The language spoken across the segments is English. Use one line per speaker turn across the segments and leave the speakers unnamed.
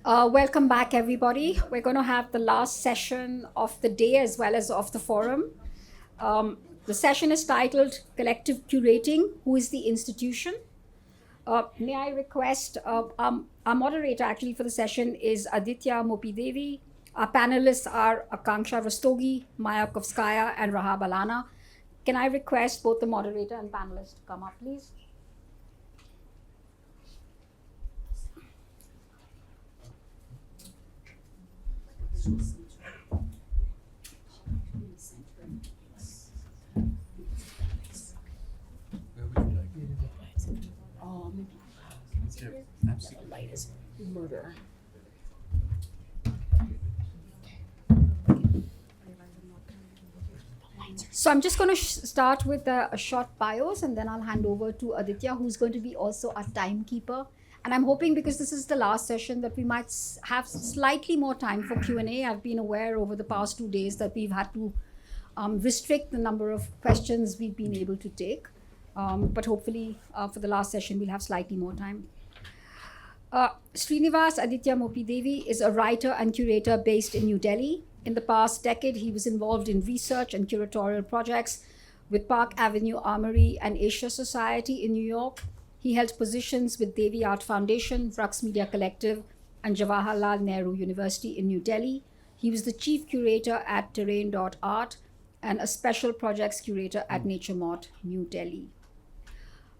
Welcome back, everybody. We're going to have the last session of the day as well as of the forum. The session is titled Collective Curating, Who is the Institution? May I request, our moderator actually for the session is Aditya Mopidevi. Our panelists are Akansha, Rastogi, Kóvskaya, and Rahaab, Allana. Can I request both the moderator and panelists to come up, please?
Light is murder.
So I'm just going to start with a short bios, and then I'll hand over to Aditya, who's going to be also our timekeeper. And I'm hoping, because this is the last session, that we might have slightly more time for Q&A. I've been aware over the past 2 days that we've had to restrict the number of questions we've been able to take. But hopefully for the last session, we'll have slightly more time. Srinivas Aditya Mopidevi is a writer and curator based in New Delhi. In the past decade, he was involved in research and curatorial projects with Park Avenue Armory and Asia Society in New York. He held positions with Devi Art Foundation, Rux Media Collective, and Jawaharlal Nehru University in New Delhi. He was the chief curator at Terrain.art and a special projects curator at Nature Mart, New Delhi.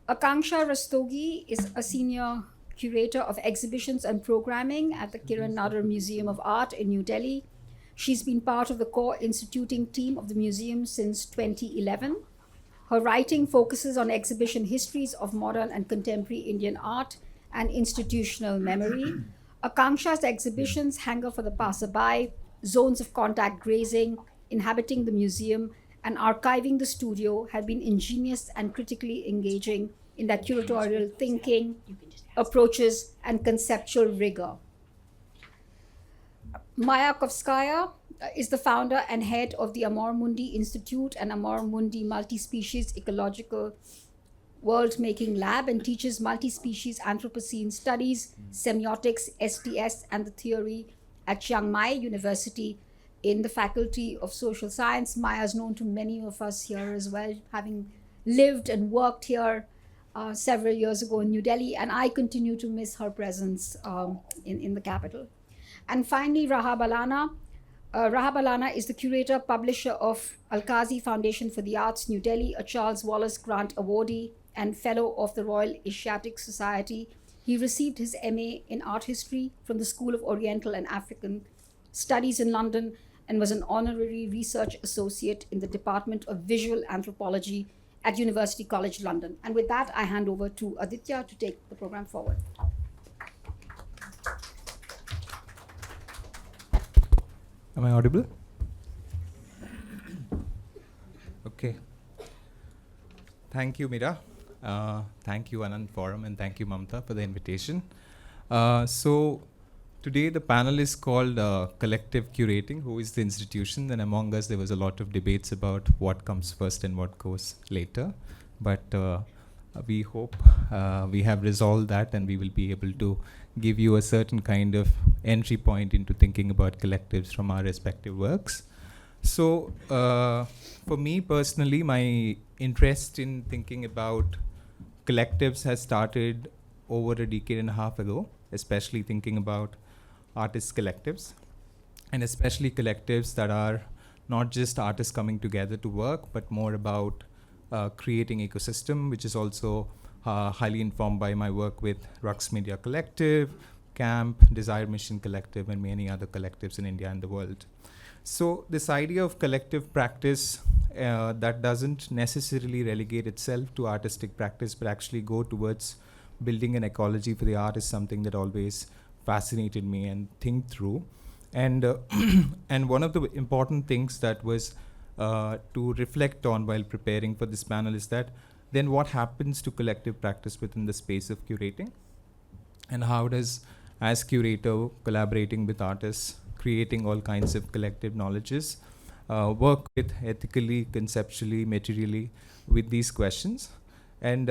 Akansha Rastogi is a senior curator of exhibitions and programming at the Kiran Nadar Museum of Art in New Delhi. She's been part of the core instituting team of the museum since 2011. Her writing focuses on exhibition histories of modern and contemporary Indian art and institutional memory. Akanksha's exhibitions, Hanger for the Passerby, Zones of Contact Grazing, Inhabiting the Museum, and Archiving the Studio have been ingenious and critically engaging in their curatorial thinking, approaches, and conceptual rigor. Kóvskaya is the founder and head of the Amor Mundi Institute and Amor Mundi Multi-Species Ecological World-Making Lab, and teaches multi-species Anthropocene Studies, Semiotics, STS, and the theory at Chiang Mai University in the Faculty of Social Science. Maya is known to many of us here as well, having lived and worked here several years ago in New Delhi, and I continue to miss her presence in the capital. And finally, Rahaab, Allana. Rahaab, Allana is the curator, publisher of Al-Qazi Foundation for the Arts, New Delhi, a Charles Wallace Grant awardee and fellow of the Royal Asiatic Society. He received his MA in art history from the School of Oriental and African Studies in London and was an honorary research associate in the Department of Visual Anthropology at University College London. And with that, I hand over to Aditya to take the program forward.
Am I audible? Okay. Thank you, Mira. Thank you, Anant Forum, and thank you, Mamta, for the invitation. So today the panel is called Collective Curating, Who is the Institution? And among us, there was a lot of debates about what comes first and what goes later. But we hope we have resolved that, and we will be able to give you a certain kind of entry point into thinking about collectives from our respective works. So for me personally, my interest in thinking about collectives has started over a decade and a half ago, especially thinking about artist collectives, and especially collectives that are not just artists coming together to work, but more about creating ecosystem, which is also highly informed by my work with Rux Media Collective, Camp, Desire Mission Collective, and many other collectives in India and the world. So this idea of collective practice that doesn't necessarily relegate itself to artistic practice, but actually go towards building an ecology for the art, is something that always fascinated me and think through. And and one of the important things that was to reflect on while preparing for this panel is that then what happens to collective practice within the space of curating, and how does, as curator, collaborating with artists, creating all kinds of collective knowledges, work with ethically, conceptually, materially with these questions. And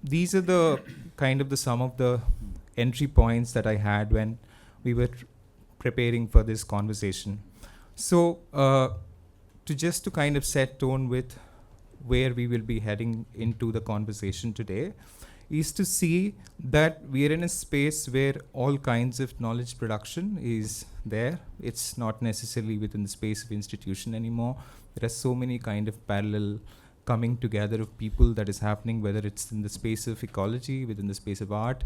these are the kind of the sum of the entry points that I had when we were preparing for this conversation. So to kind of set tone with where we will be heading into the conversation today, is to see that we are in a space where all kinds of knowledge production is there. It's not necessarily within the space of institution anymore. There are so many kind of parallel coming together of people that is happening, whether it's in the space of ecology, within the space of art,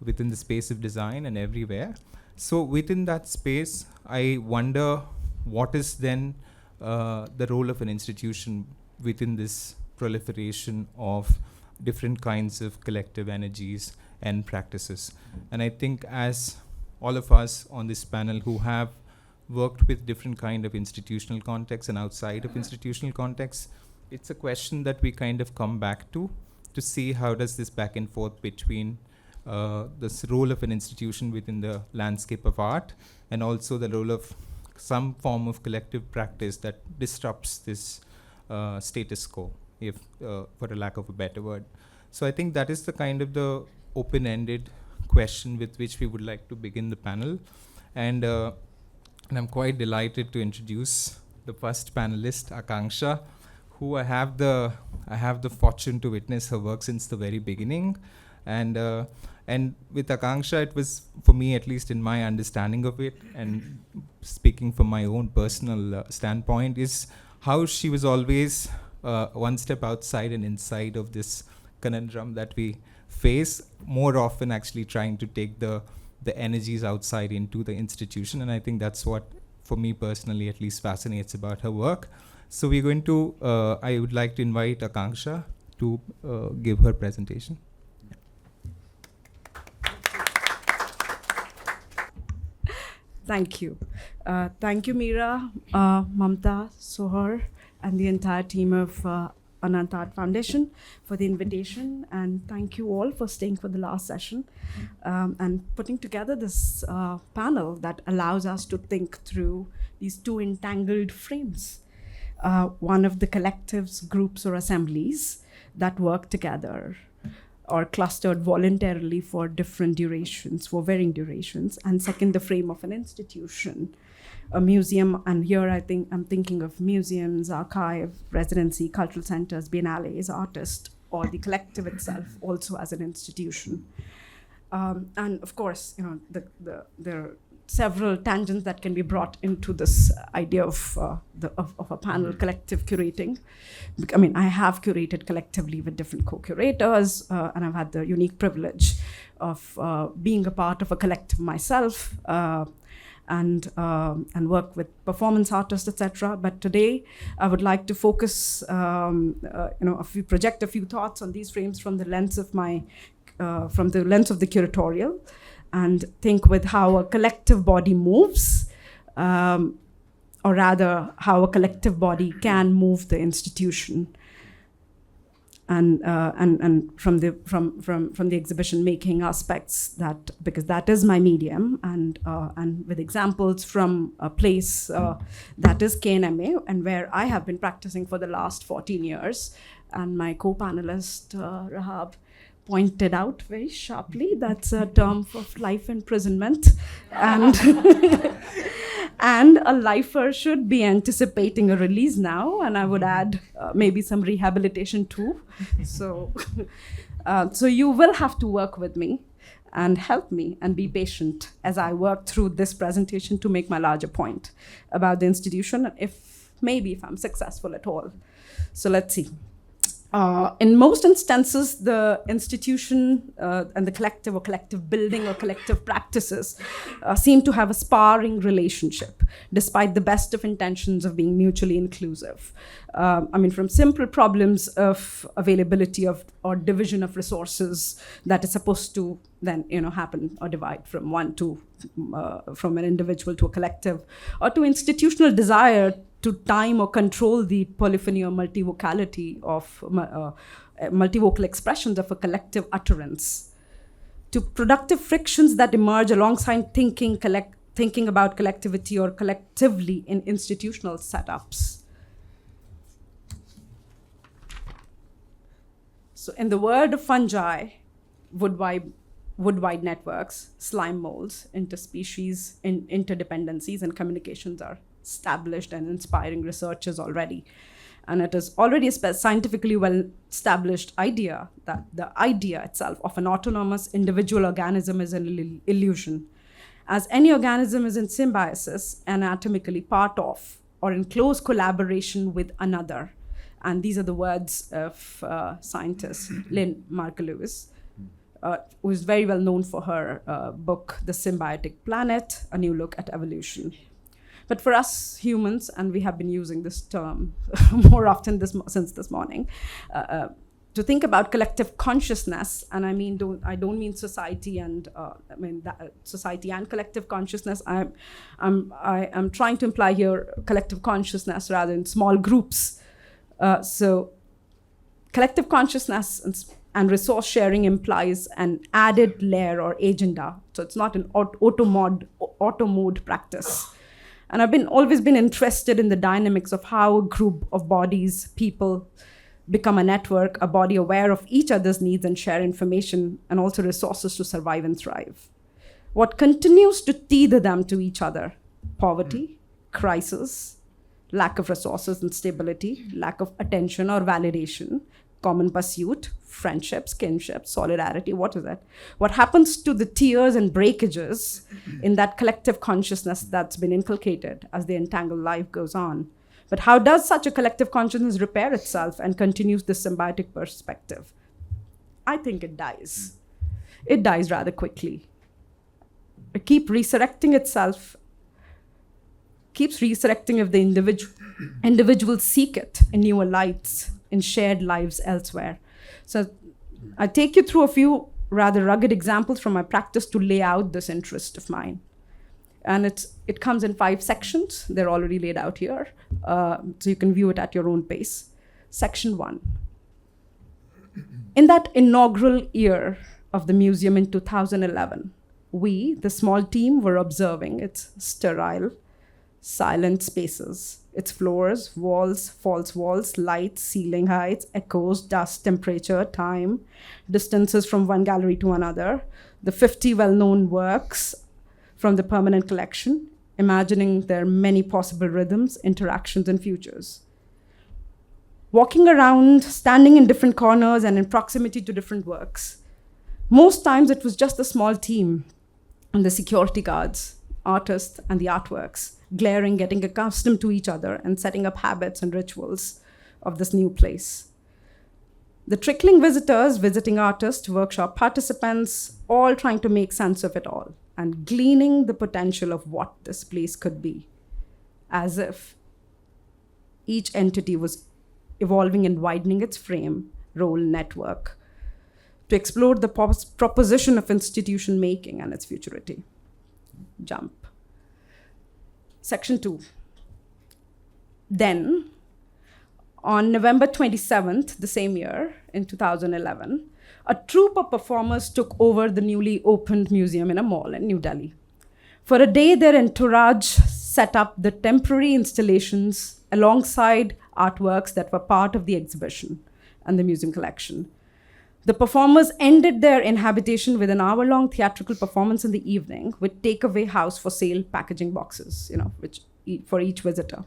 within the space of design, and everywhere. So within that space, I wonder what is then the role of an institution within this proliferation of different kinds of collective energies and practices. And I think as all of us on this panel who have worked with different kind of institutional contexts and outside of institutional contexts, it's a question that we kind of come back to see how does this back and forth between this role of an institution within the landscape of art, and also the role of some form of collective practice that disrupts this status quo, if for a lack of a better word. So I think that is the kind of the open-ended question with which we would like to begin the panel. And I'm quite delighted to introduce the first panelist, Akansha, who I have the fortune to witness her work since the very beginning. And with Akansha, it was, for me, at least in my understanding of it, and speaking from my own personal standpoint, is how she was always one step outside and inside of this conundrum that we face, more often actually trying to take the energies outside into the institution. And I think that's what, for me personally, at least fascinates about her work. So we're going to, I would like to invite Akansha to give her presentation.
Thank you. Thank you, Meera, Mamta, Sohar, and the entire team of Anant Art Foundation for the invitation. And thank you all for staying for the last session and putting together this panel that allows us to think through these two entangled frames. One of the collectives, groups, or assemblies that work together or clustered voluntarily for different durations, for varying durations. And second, the frame of an institution, a museum. And here I think I'm thinking of museums, archive, residency, cultural centers, biennales, artists, or the collective itself also as an institution. And of course, there are several tangents that can be brought into this idea of a panel, collective curating. I mean, I have curated collectively with different co-curators, and I've had the unique privilege of being a part of a collective myself, and work with performance artists, etc. But today, I would like to focus, project a few thoughts on these frames from the lens of the curatorial, and think with how a collective body moves, or rather how a collective body can move the institution. And from the exhibition making aspects, that because that is my medium, and with examples from a place that is KNMA, and where I have been practicing for the last 14 years, and my co-panelist Rahaab pointed out very sharply that's a term of life imprisonment, and and a lifer should be anticipating a release now, and I would add maybe some rehabilitation too. So you will have to work with me and help me and be patient as I work through this presentation to make my larger point about the institution, if I'm successful at all. So let's see. In most instances, the institution and the collective or collective building or collective practices seem to have a sparring relationship, despite the best of intentions of being mutually inclusive. From simple problems of availability of or division of resources that is supposed to then happen or divide from from an individual to a collective, or to institutional desire to time or control the polyphony or multivocality of multivocal expressions of a collective utterance, to productive frictions that emerge alongside thinking about collectivity or collectively in institutional setups. So in the word of fungi, would wood-wide networks, slime molds, interspecies, interdependencies, and communications are established and inspiring researchers already. And it is already a scientifically well-established idea that the idea itself of an autonomous individual organism is an illusion, as any organism is in symbiosis, anatomically part of, or in close collaboration with another. And these are the words of scientist Lynn Margulis, who is very well known for her book, The Symbiotic Planet, A New Look at Evolution. But for us humans, and we have been using this term more often since this morning, to think about collective consciousness, and I don't mean society and society and collective consciousness. I'm trying to imply here collective consciousness rather than small groups. So collective consciousness and resource sharing implies an added layer or agenda. So it's not an auto mode practice. And I've always been interested in the dynamics of how a group of bodies, people, become a network, a body aware of each other's needs and share information and also resources to survive and thrive. What continues to tether them to each other? Poverty, crisis, lack of resources and stability, lack of attention or validation, common pursuit, friendships, kinship, solidarity. What is that? What happens to the tears and breakages in that collective consciousness that's been inculcated as the entangled life goes on? But how does such a collective consciousness repair itself and continues this symbiotic perspective? I think it dies. It dies rather quickly. It keeps resurrecting itself, keeps resurrecting if the individuals seek it in newer lights, in shared lives elsewhere. So I take you through a few rather rugged examples from my practice to lay out this interest of mine. And it comes in 5 sections. They're already laid out here. So you can view it at your own pace. Section 1. In that inaugural year of the museum in 2011, we, the small team, were observing its sterile, silent spaces, its floors, walls, false walls, lights, ceiling heights, echoes, dust, temperature, time, distances from one gallery to another, the 50 well-known works from the permanent collection, imagining their many possible rhythms, interactions, and futures. Walking around, standing in different corners and in proximity to different works. Most times it was just a small team and the security guards, artists, and the artworks, glaring, getting accustomed to each other and setting up habits and rituals of this new place. The trickling visitors, visiting artists, workshop participants, all trying to make sense of it all and gleaning the potential of what this place could be, as if each entity was evolving and widening its frame, role, network, to explore the proposition of institution making and its futurity. Jump. Section 2. Then, on November 27th, the same year, in 2011, a troupe of performers took over the newly opened museum in a mall in New Delhi. For a day, their entourage set up the temporary installations alongside artworks that were part of the exhibition and the museum collection. The performers ended their inhabitation with an hour-long theatrical performance in the evening with takeaway house for sale packaging boxes, for each visitor.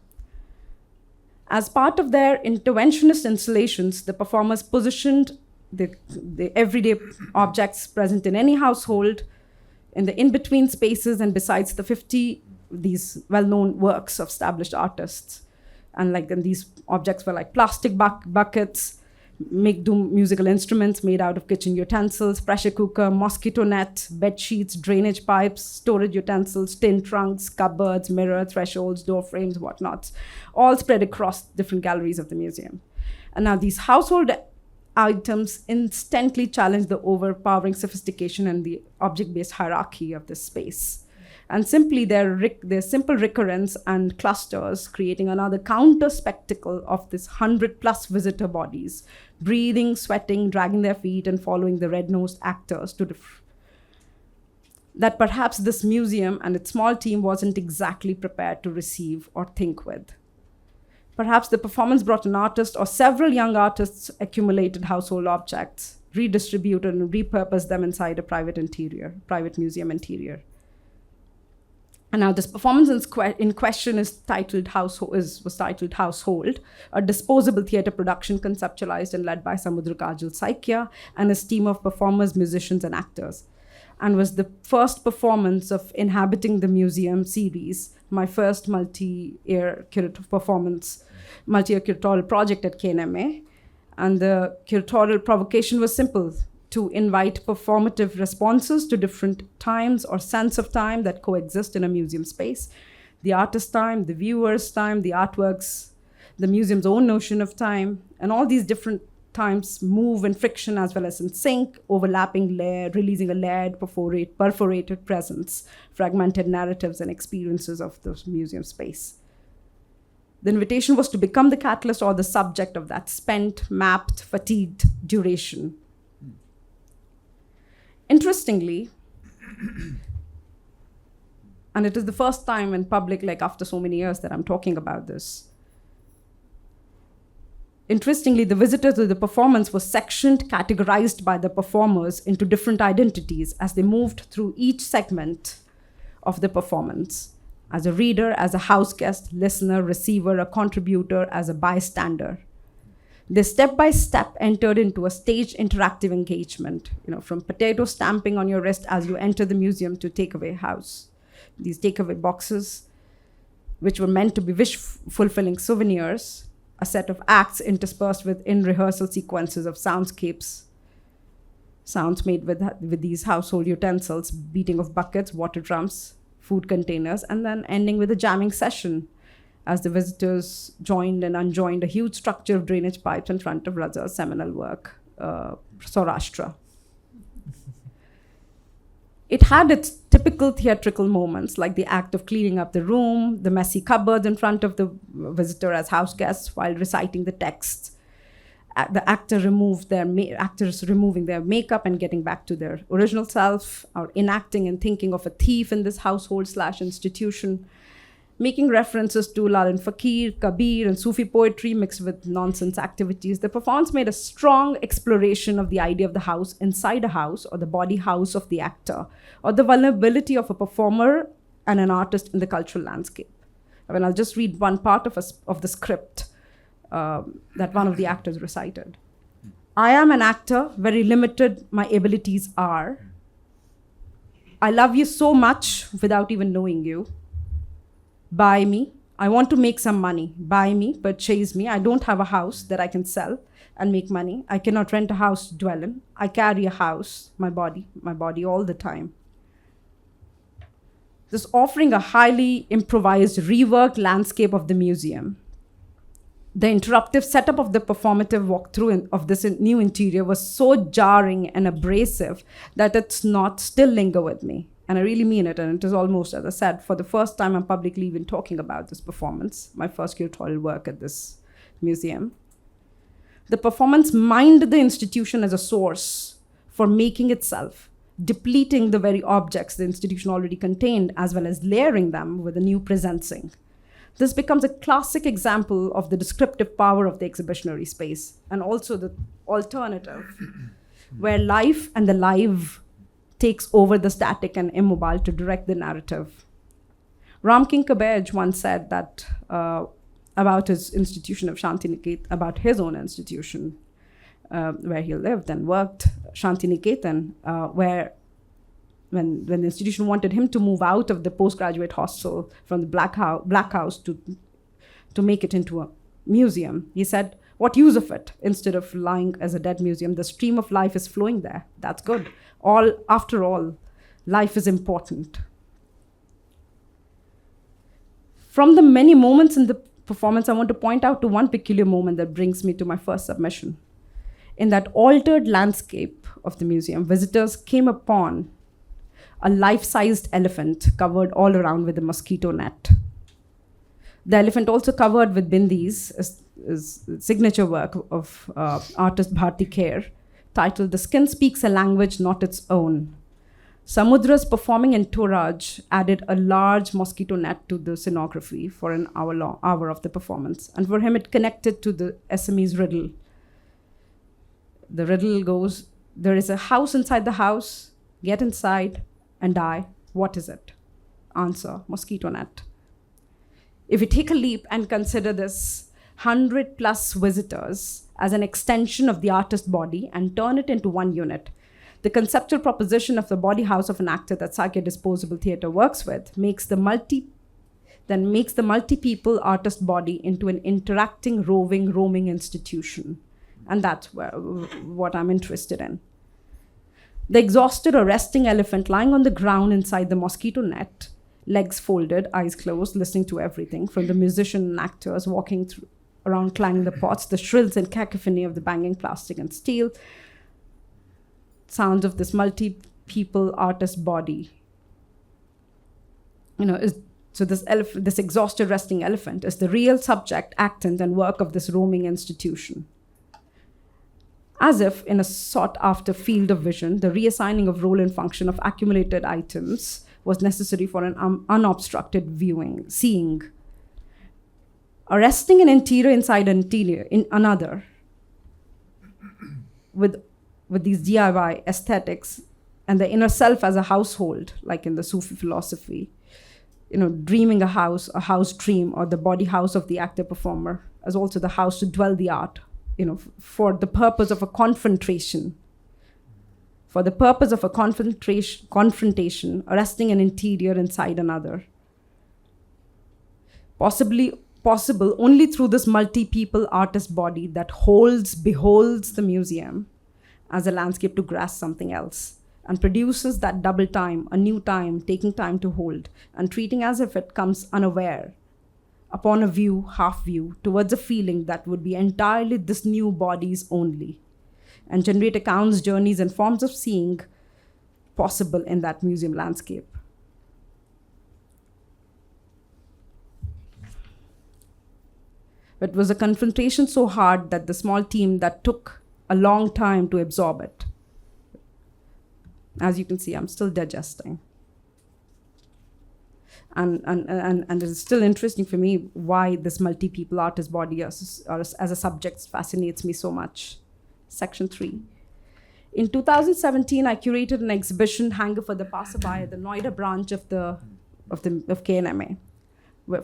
As part of their interventionist installations, the performers positioned the everyday objects present in any household in the in-between spaces and besides the 50, these well-known works of established artists. And these objects were like plastic buckets, make-do musical instruments made out of kitchen utensils, pressure cooker, mosquito net, bed sheets, drainage pipes, storage utensils, tin trunks, cupboards, mirror, thresholds, door frames, whatnots, all spread across different galleries of the museum. And now these household items instantly challenge the overpowering sophistication and the object-based hierarchy of this space. And simply their simple recurrence and clusters, creating another counter spectacle of this 100+ visitor bodies, breathing, sweating, dragging their feet, and following the red-nosed actors that perhaps this museum and its small team wasn't exactly prepared to receive or think with. Perhaps the performance brought an artist or several young artists' accumulated household objects, redistribute and repurpose them inside a private museum interior. And now this performance in question was titled Household, a disposable theatre production conceptualized and led by Samudra Kajal Saikia and his team of performers, musicians, and actors, and was the first performance of Inhabiting the Museum series, my first multi-year curatorial project at KNMA. And the curatorial provocation was simple: to invite performative responses to different times or sense of time that coexist in a museum space. The artist's time, the viewer's time, the artworks, the museum's own notion of time, and all these different times move in friction as well as in sync, overlapping releasing a layered, perforated presence, fragmented narratives and experiences of the museum space. The invitation was to become the catalyst or the subject of that spent, mapped, fatigued duration. Interestingly, and it is the first time in public, like after so many years, that I'm talking about this. Interestingly, the visitors to the performance was sectioned, categorized by the performers into different identities as they moved through each segment of the performance. As a reader, as a house guest, listener, receiver, a contributor, as a bystander. They step by step entered into a staged interactive engagement, from potato stamping on your wrist as you enter the museum to takeaway house. These takeaway boxes, which were meant to be wish-fulfilling souvenirs, a set of acts interspersed with in-rehearsal sequences of soundscapes, sounds made with these household utensils, beating of buckets, water drums, food containers, and then ending with a jamming session as the visitors joined and unjoined a huge structure of drainage pipes in front of Raza's seminal work, Saurashtra. It had its typical theatrical moments, like the act of cleaning up the room, the messy cupboards in front of the visitor as house guests while reciting the text, the actors removing their makeup and getting back to their original self, or enacting and thinking of a thief in this household/institution, making references to Lalan Fakir, Kabir, and Sufi poetry mixed with nonsense activities. The performance made a strong exploration of the idea of the house inside a house, or the body house of the actor, or the vulnerability of a performer and an artist in the cultural landscape. I'll just read one part of the script that one of the actors recited. I am an actor, very limited my abilities are. I love you so much without even knowing you. Buy me. I want to make some money. Buy me, purchase me. I don't have a house that I can sell and make money. I cannot rent a house to dwell in. I carry a house, my body all the time. This offering a highly improvised, reworked landscape of the museum. The interruptive setup of the performative walkthrough of this new interior was so jarring and abrasive that it's not still linger with me. And I really mean it. And it is almost, as I said, for the first time I'm publicly even talking about this performance, my first curatorial work at this museum. The performance mined the institution as a source for making itself, depleting the very objects the institution already contained, as well as layering them with a new presencing. This becomes a classic example of the descriptive power of the exhibitionary space, and also the alternative, where life and the live takes over the static and immobile to direct the narrative. Ram King Kabaj once said that about his institution of Shantiniketan, about his own institution, where he lived and worked, Shantiniketan, where when the institution wanted him to move out of the postgraduate hostel from the Black House to make it into a museum, he said, what use of it? Instead of lying as a dead museum, the stream of life is flowing there. That's good. After all, life is important. From the many moments in the performance, I want to point out to one peculiar moment that brings me to my first submission. In that altered landscape of the museum, visitors came upon a life-sized elephant covered all around with a mosquito net. The elephant, also covered with bindis, is signature work of artist Bharti Kher, titled The Skin Speaks a Language Not Its Own. Samudra's performing entourage added a large mosquito net to the scenography for an hour of the performance. And for him, it connected to the SME's riddle. The riddle goes, There is a house inside the house. Get inside and die. What is it? Answer, mosquito net. If we take a leap and consider this 100+ visitors as an extension of the artist body and turn it into one unit, the conceptual proposition of the body house of an actor that psychodisposable theater works with makes the multi-people artist body into an interacting, roaming institution. And that's what I'm interested in. The exhausted or resting elephant lying on the ground inside the mosquito net, legs folded, eyes closed, listening to everything, from the musician and actors walking around clanging the pots, the shrills and cacophony of the banging plastic and steel, sounds of this multi-people artist body. So this exhausted resting elephant is the real subject, actant, and work of this roaming institution. As if in a sought-after field of vision, the reassigning of role and function of accumulated items was necessary for an unobstructed seeing. Arresting an interior inside an interior in another, with these DIY aesthetics and the inner self as a household, like in the Sufi philosophy, dreaming a house dream, or the body house of the actor performer, as also the house to dwell the art, for the purpose of a confrontation. For the purpose of a confrontation, arresting an interior inside another. Possible only through this multi-people artist body that beholds the museum as a landscape to grasp something else, and produces that double time, a new time, taking time to hold, and treating as if it comes unaware, upon a view, half view, towards a feeling that would be entirely this new body's only, and generate accounts, journeys, and forms of seeing possible in that museum landscape. But it was a confrontation so hard that the small team that took a long time to absorb it. As you can see, I'm still digesting. And it's still interesting for me why this multi-people artist body as a subject fascinates me so much. Section 3. In 2017, I curated an exhibition, Hanger for the Passerby, at the Noida branch of KNMA,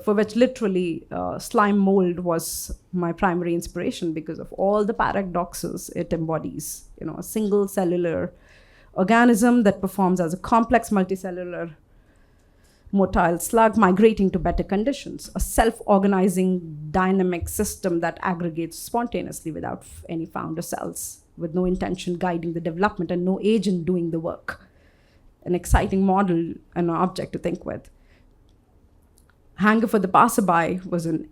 for which literally slime mold was my primary inspiration because of all the paradoxes it embodies. A single cellular organism that performs as a complex multicellular motile slug migrating to better conditions, a self-organizing dynamic system that aggregates spontaneously without any founder cells, with no intention guiding the development and no agent doing the work. An exciting model and an object to think with. Hanger for the Passerby was an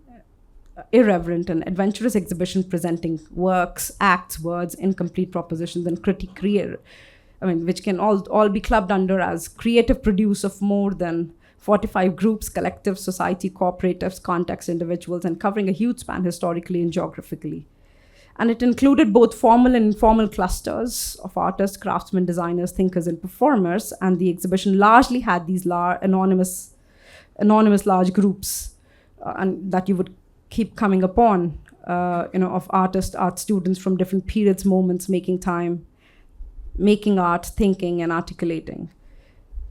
irreverent and adventurous exhibition presenting works, acts, words, incomplete propositions, and which can all be clubbed under as creative produce of more than 45 groups, collectives, society, cooperatives, context, individuals, and covering a huge span historically and geographically. And it included both formal and informal clusters of artists, craftsmen, designers, thinkers, and performers. And the exhibition largely had these anonymous large groups and that you would keep coming upon, of artists, art students from different periods, moments, making time, making art, thinking, and articulating.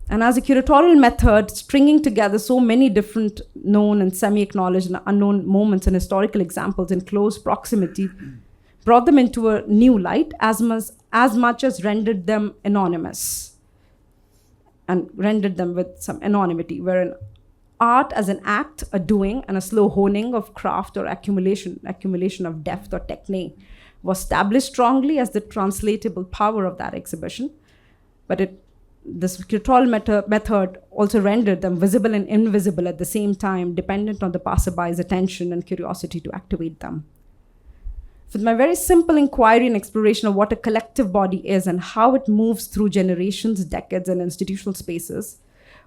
And as a curatorial method, stringing together so many different known and semi-acknowledged and unknown moments and historical examples in close proximity brought them into a new light as much as rendered them anonymous and rendered them with some anonymity, wherein art as an act, a doing, and a slow honing of craft or accumulation of depth or technique was established strongly as the translatable power of that exhibition. But this curatorial method also rendered them visible and invisible at the same time, dependent on the passerby's attention and curiosity to activate them. With my very simple inquiry and exploration of what a collective body is and how it moves through generations, decades, and institutional spaces,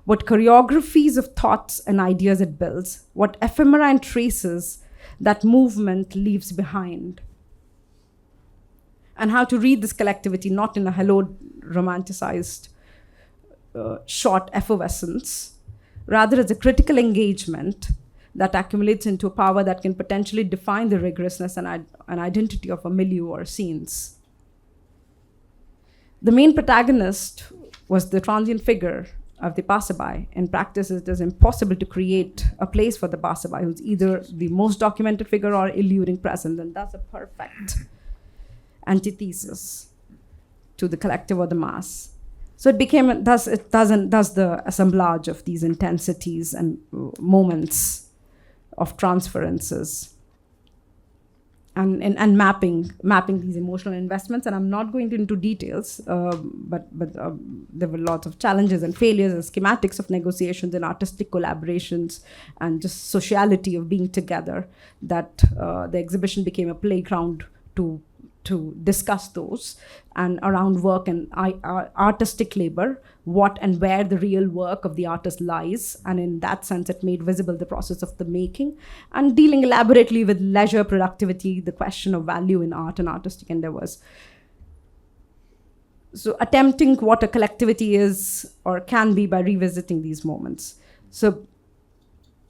what choreographies of thoughts and ideas it builds, what ephemera and traces that movement leaves behind, and how to read this collectivity not in a hello romanticized short effervescence, rather as a critical engagement that accumulates into a power that can potentially define the rigorousness and identity of a milieu or scenes. The main protagonist was the transient figure of the passerby. In practice, it is impossible to create a place for the passerby who's either the most documented figure or eluding presence, and that's a perfect antithesis to the collective or the mass. So it became, thus the assemblage of these intensities and moments of transferences and mapping these emotional investments. And I'm not going into details, but there were lots of challenges and failures and schematics of negotiations and artistic collaborations and just sociality of being together, that the exhibition became a playground to discuss those, and around work and artistic labor, what and where the real work of the artist lies. And in that sense, it made visible the process of the making, and dealing elaborately with leisure, productivity, the question of value in art and artistic endeavors. So attempting what a collectivity is or can be by revisiting these moments. So,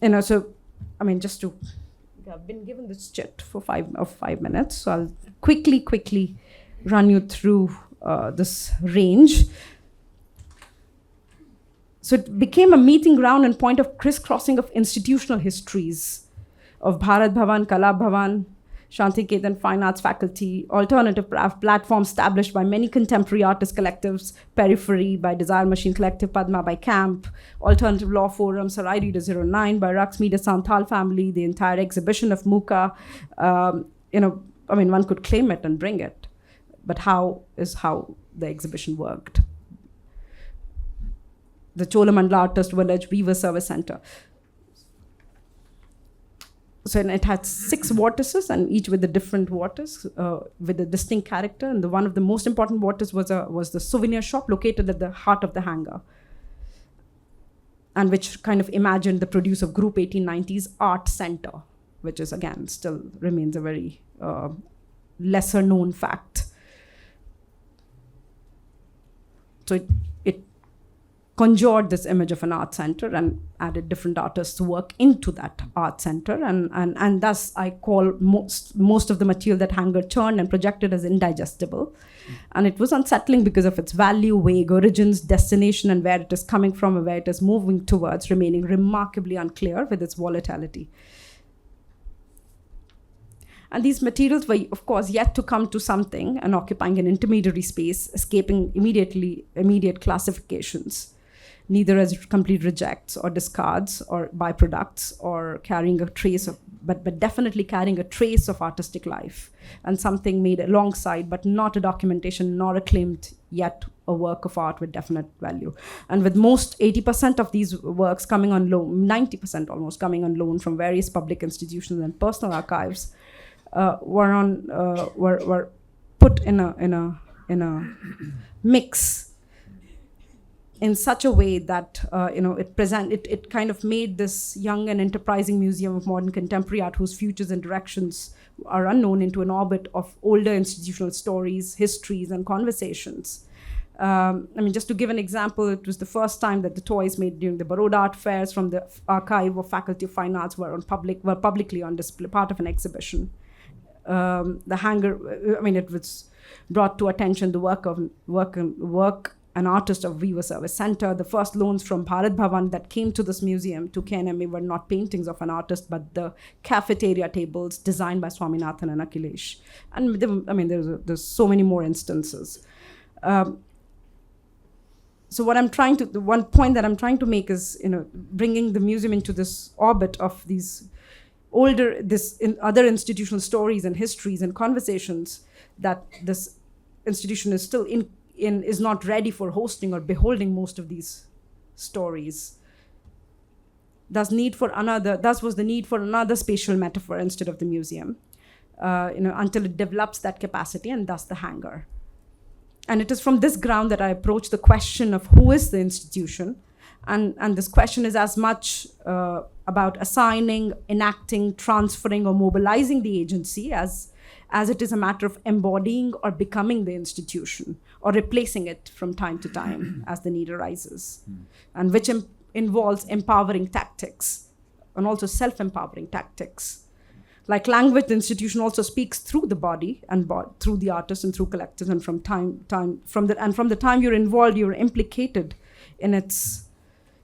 just to, I've been given this chit for 5 minutes, so I'll quickly run you through this range. So it became a meeting ground and point of crisscrossing of institutional histories of Bharat Bhavan, Kala Bhavan, Shanti-Ketan Fine Arts Faculty, alternative platforms established by many contemporary artist collectives, Periphery by Desire Machine Collective, Padma by Camp, Alternative Law Forum, Sarai Reader 09 by Raqs Media Santhal Family, the entire exhibition of Muka. One could claim it and bring it, but how the exhibition worked. The Cholamandala Artist Village Weaver Service Center. So it had 6 vortices, and each with the different vortices with a distinct character. And one of the most important vortices was the souvenir shop located at the heart of the hangar, and which kind of imagined the produce of Group 1890's Art Center, which is, again, still remains a very lesser known fact. So it conjured this image of an art center and added different artists' work into that art center. And thus I call most of the material that Hanger churned and projected as indigestible. And it was unsettling because of its value, vague origins, destination, and where it is coming from and where it is moving towards, remaining remarkably unclear with its volatility. And these materials were, of course, yet to come to something and occupying an intermediary space, escaping immediate classifications, neither as complete rejects or discards or byproducts, or carrying a trace of, but definitely carrying a trace of artistic life, and something made alongside, but not a documentation nor a claimed yet a work of art with definite value. And with most 80% of these works coming on loan, 90% almost coming on loan from various public institutions and personal archives, were put in a mix in such a way that it kind of made this young and enterprising museum of modern contemporary art, whose futures and directions are unknown, into an orbit of older institutional stories, histories, and conversations. Just to give an example, it was the first time that the toys made during the Baroda Art Fairs from the archive of Faculty of Fine Arts were publicly on display, part of an exhibition. The Hanger, it was brought to attention the work an artist of Weaver Service Center. The first loans from Bharat Bhavan that came to this museum, to KNMA, were not paintings of an artist, but the cafeteria tables designed by Swaminathan and Akhilesh. And there's so many more instances. So the one point that I'm trying to make is, bringing the museum into this orbit of these other institutional stories and histories and conversations that this institution is still is not ready for hosting or beholding most of these stories. Thus was the need for another spatial metaphor instead of the museum, until it develops that capacity, and thus the Hanger. And it is from this ground that I approach the question of who is the institution. And this question is as much about assigning, enacting, transferring, or mobilizing the agency as it is a matter of embodying or becoming the institution, or replacing it from time to time as the need arises, and which involves empowering tactics and also self-empowering tactics. Like language, the institution also speaks through the body and through the artist and through collectives. And from the time you're involved, you're implicated in its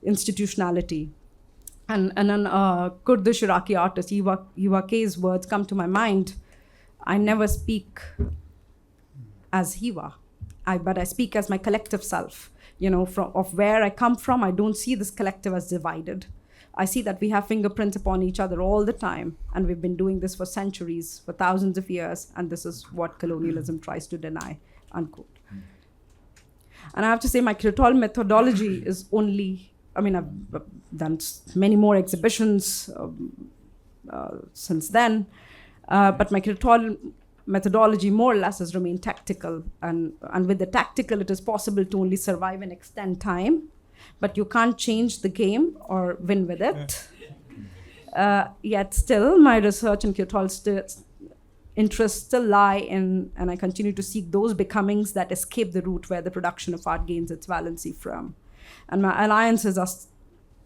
institutionality. And then Kurdish Iraqi artist Eva K's words come to my mind. I never speak as Hiva, but I speak as my collective self. Of where I come from, I don't see this collective as divided. I see that we have fingerprints upon each other all the time, and we've been doing this for centuries, for thousands of years, and this is what colonialism tries to deny, unquote. And I have to say, my curatorial methodology is only, I've done many more exhibitions since then, but my curatorial methodology more or less has remained tactical. And with the tactical, it is possible to only survive and extend time, but you can't change the game or win with it. Yet still, my research and curatorial interests still lie in, and I continue to seek those becomings that escape the route where the production of art gains its valency from. And my alliances are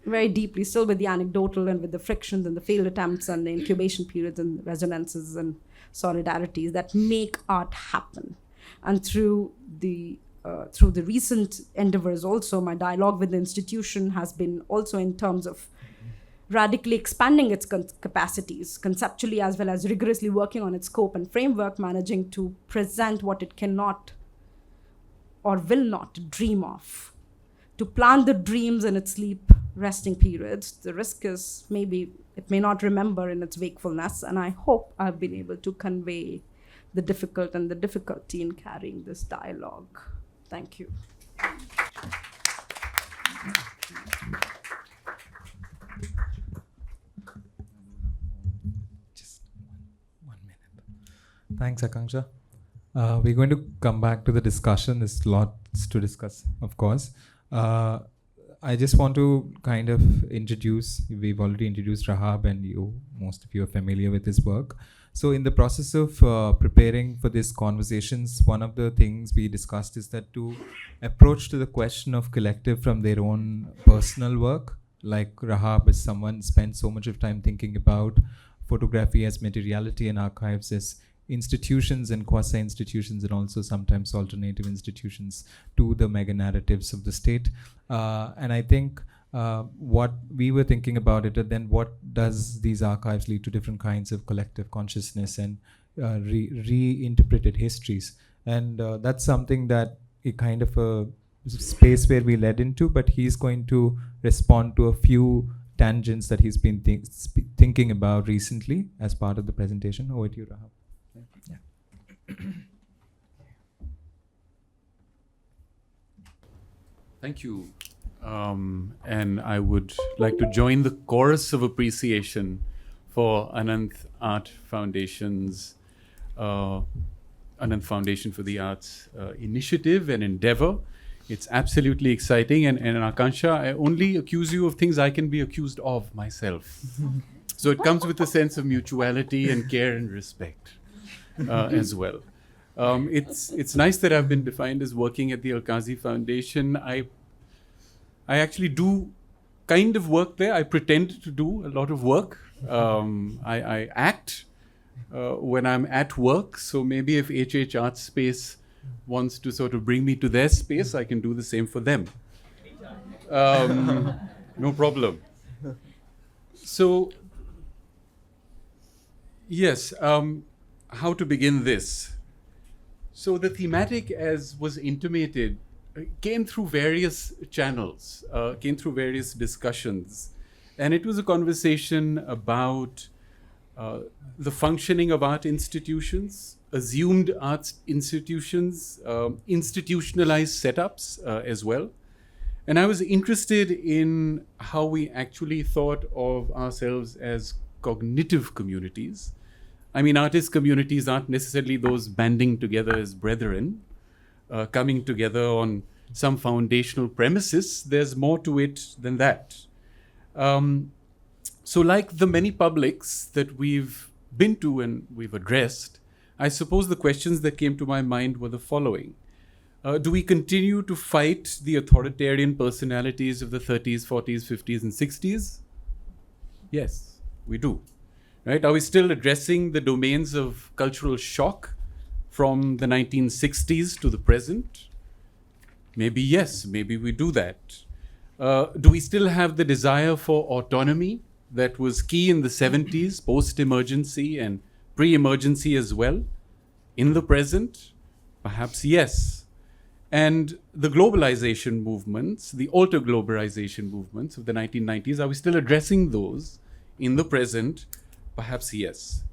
very deeply still with the anecdotal and with the frictions and the failed attempts and the incubation periods and resonances and solidarities that make art happen. And through the recent endeavors also, my dialogue with the institution has been also in terms of radically expanding its capacities, conceptually as well as rigorously working on its scope and framework, managing to present what it cannot or will not dream of, to plant the dreams in its sleep resting periods. The risk is maybe it may not remember in its wakefulness, and I hope I've been able to convey the difficult and the difficulty in carrying this dialogue. Thank you.
Just one minute. Thanks, Akansha. We're going to come back to the discussion. There's lots to discuss, of course. I just want to kind of introduce, we've already introduced Rahaab, and most of you are familiar with his work. So in the process of preparing for these conversations, one of the things we discussed is that to approach to the question of collective from their own personal work, like Rahaab is someone spent so much of time thinking about photography as materiality and archives as institutions and quasi-institutions, and also sometimes alternative institutions to the mega narratives of the state. And I think what we were thinking about it, and then what does these archives lead to different kinds of collective consciousness and reinterpreted histories. And that's something that a kind of a space where we led into, but he's going to respond to a few tangents that he's been thinking about recently as part of the presentation. Over to you, Rahaab. Yeah.
Thank you. And I would like to join the chorus of appreciation for Anant Art Foundation's Anant Foundation for the Arts initiative and endeavor. It's absolutely exciting. And Akansha, I only accuse you of things I can be accused of myself. So it comes with a sense of mutuality and care and respect as well. It's nice that I've been defined as working at the Al-Qazi Foundation. I actually do kind of work there. I pretend to do a lot of work. I act when I'm at work. So maybe if HH Art Space wants to sort of bring me to their space, I can do the same for them. No problem. So, yes, how to begin this? So the thematic, as was intimated, came through various channels, came through various discussions. And it was a conversation about the functioning of art institutions, assumed arts institutions, institutionalized setups as well. And I was interested in how we actually thought of ourselves as cognitive communities. I mean, artist communities aren't necessarily those banding together as brethren, coming together on some foundational premises. There's more to it than that. So like the many publics that we've been to and we've addressed, I suppose the questions that came to my mind were the following. Do we continue to fight the authoritarian personalities of the 30s, 40s, 50s, and 60s? Yes, we do. right? Are we still addressing the domains of cultural shock from the 1960s to the present? Maybe yes, maybe we do that. Do we still have the desire for autonomy that was key in the 70s, post-emergency and pre-emergency as well? In the present? Perhaps yes. And the globalization movements, the alter-globalization movements of the 1990s, are we still addressing those in the present? Perhaps yes.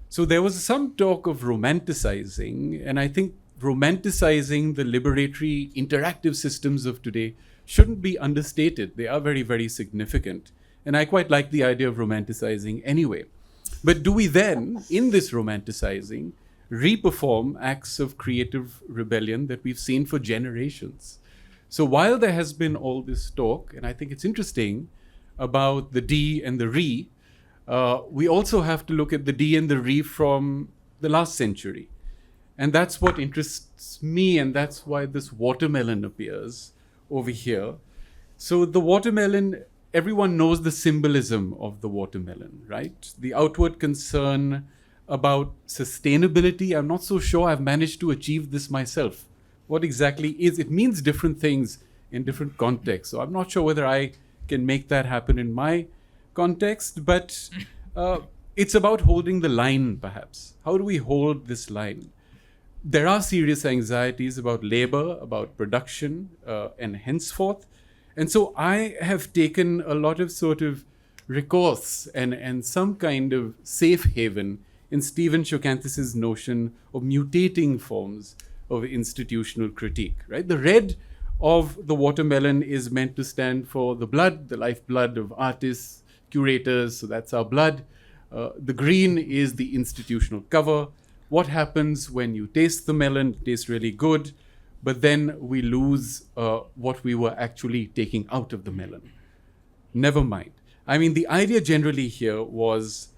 So there was some talk of romanticizing, and I think romanticizing the liberatory interactive systems of today shouldn't be understated. They are very, very significant. And I quite like the idea of romanticizing anyway. But do we then, in this romanticizing, reperform acts of creative rebellion that we've seen for generations? So while there has been all this talk, and I think it's interesting, about the D and the Re, we also have to look at the D and the Re from the last century. And that's what interests me, and that's why this watermelon appears over here. So the watermelon, everyone knows the symbolism of the watermelon, right? The outward concern about sustainability. I'm not so sure I've managed to achieve this myself. What exactly is it? Means different things in different contexts. So I'm not sure whether I can make that happen in my context, but it's about holding the line, perhaps. How do we hold this line? There are serious anxieties about labor, about production, and henceforth. And so I have taken a lot of sort of recourse and some kind of safe haven in Stephen Chocanthis's notion of mutating forms of institutional critique, right? The red of the watermelon is meant to stand for the blood, the lifeblood of artists, curators, so that's our blood. The green is the institutional cover. What happens when you taste the melon? It tastes really good, but then we lose what we were actually taking out of the melon. Never mind. I mean, the idea generally here was,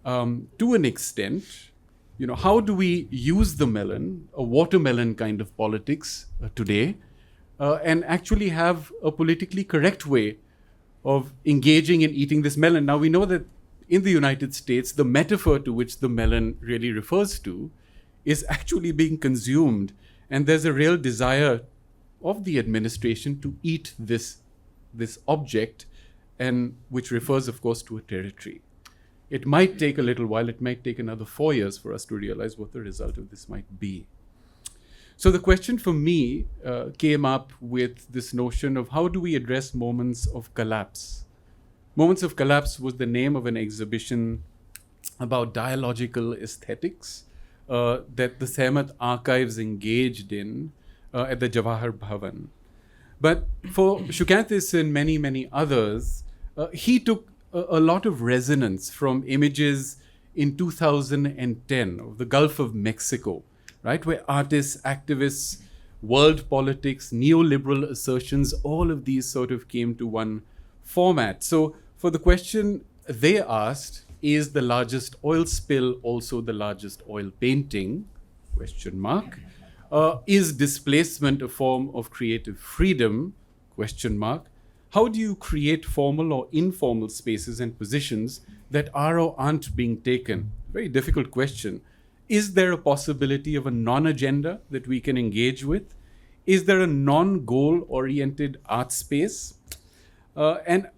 to an extent, how do we use the melon, a watermelon kind of politics today, and actually have a politically correct way of engaging in eating this melon? Now, we know that in the United States, the metaphor to which the melon really refers to is actually being consumed. And there's a real desire of the administration to eat this object, and which refers, of course, to a territory. It might take a little while. It might take another 4 years for us to realize what the result of this might be. So the question for me came up with this notion of how do we address moments of collapse? Moments of Collapse was the name of an exhibition about dialogical aesthetics that the Sehmat archives engaged in at the Jawahar Bhavan. But for Chocanthis and many, many others, he took a lot of resonance from images in 2010 of the Gulf of Mexico, right, where artists, activists, world politics, neoliberal assertions, all of these sort of came to one format. So for the question they asked, is the largest oil spill also the largest oil painting? Question mark. Is displacement a form of creative freedom? Question mark. How do you create formal or informal spaces and positions that are or aren't being taken? Very difficult question. Is there a possibility of a non-agenda that we can engage with? Is there a non-goal oriented art space? And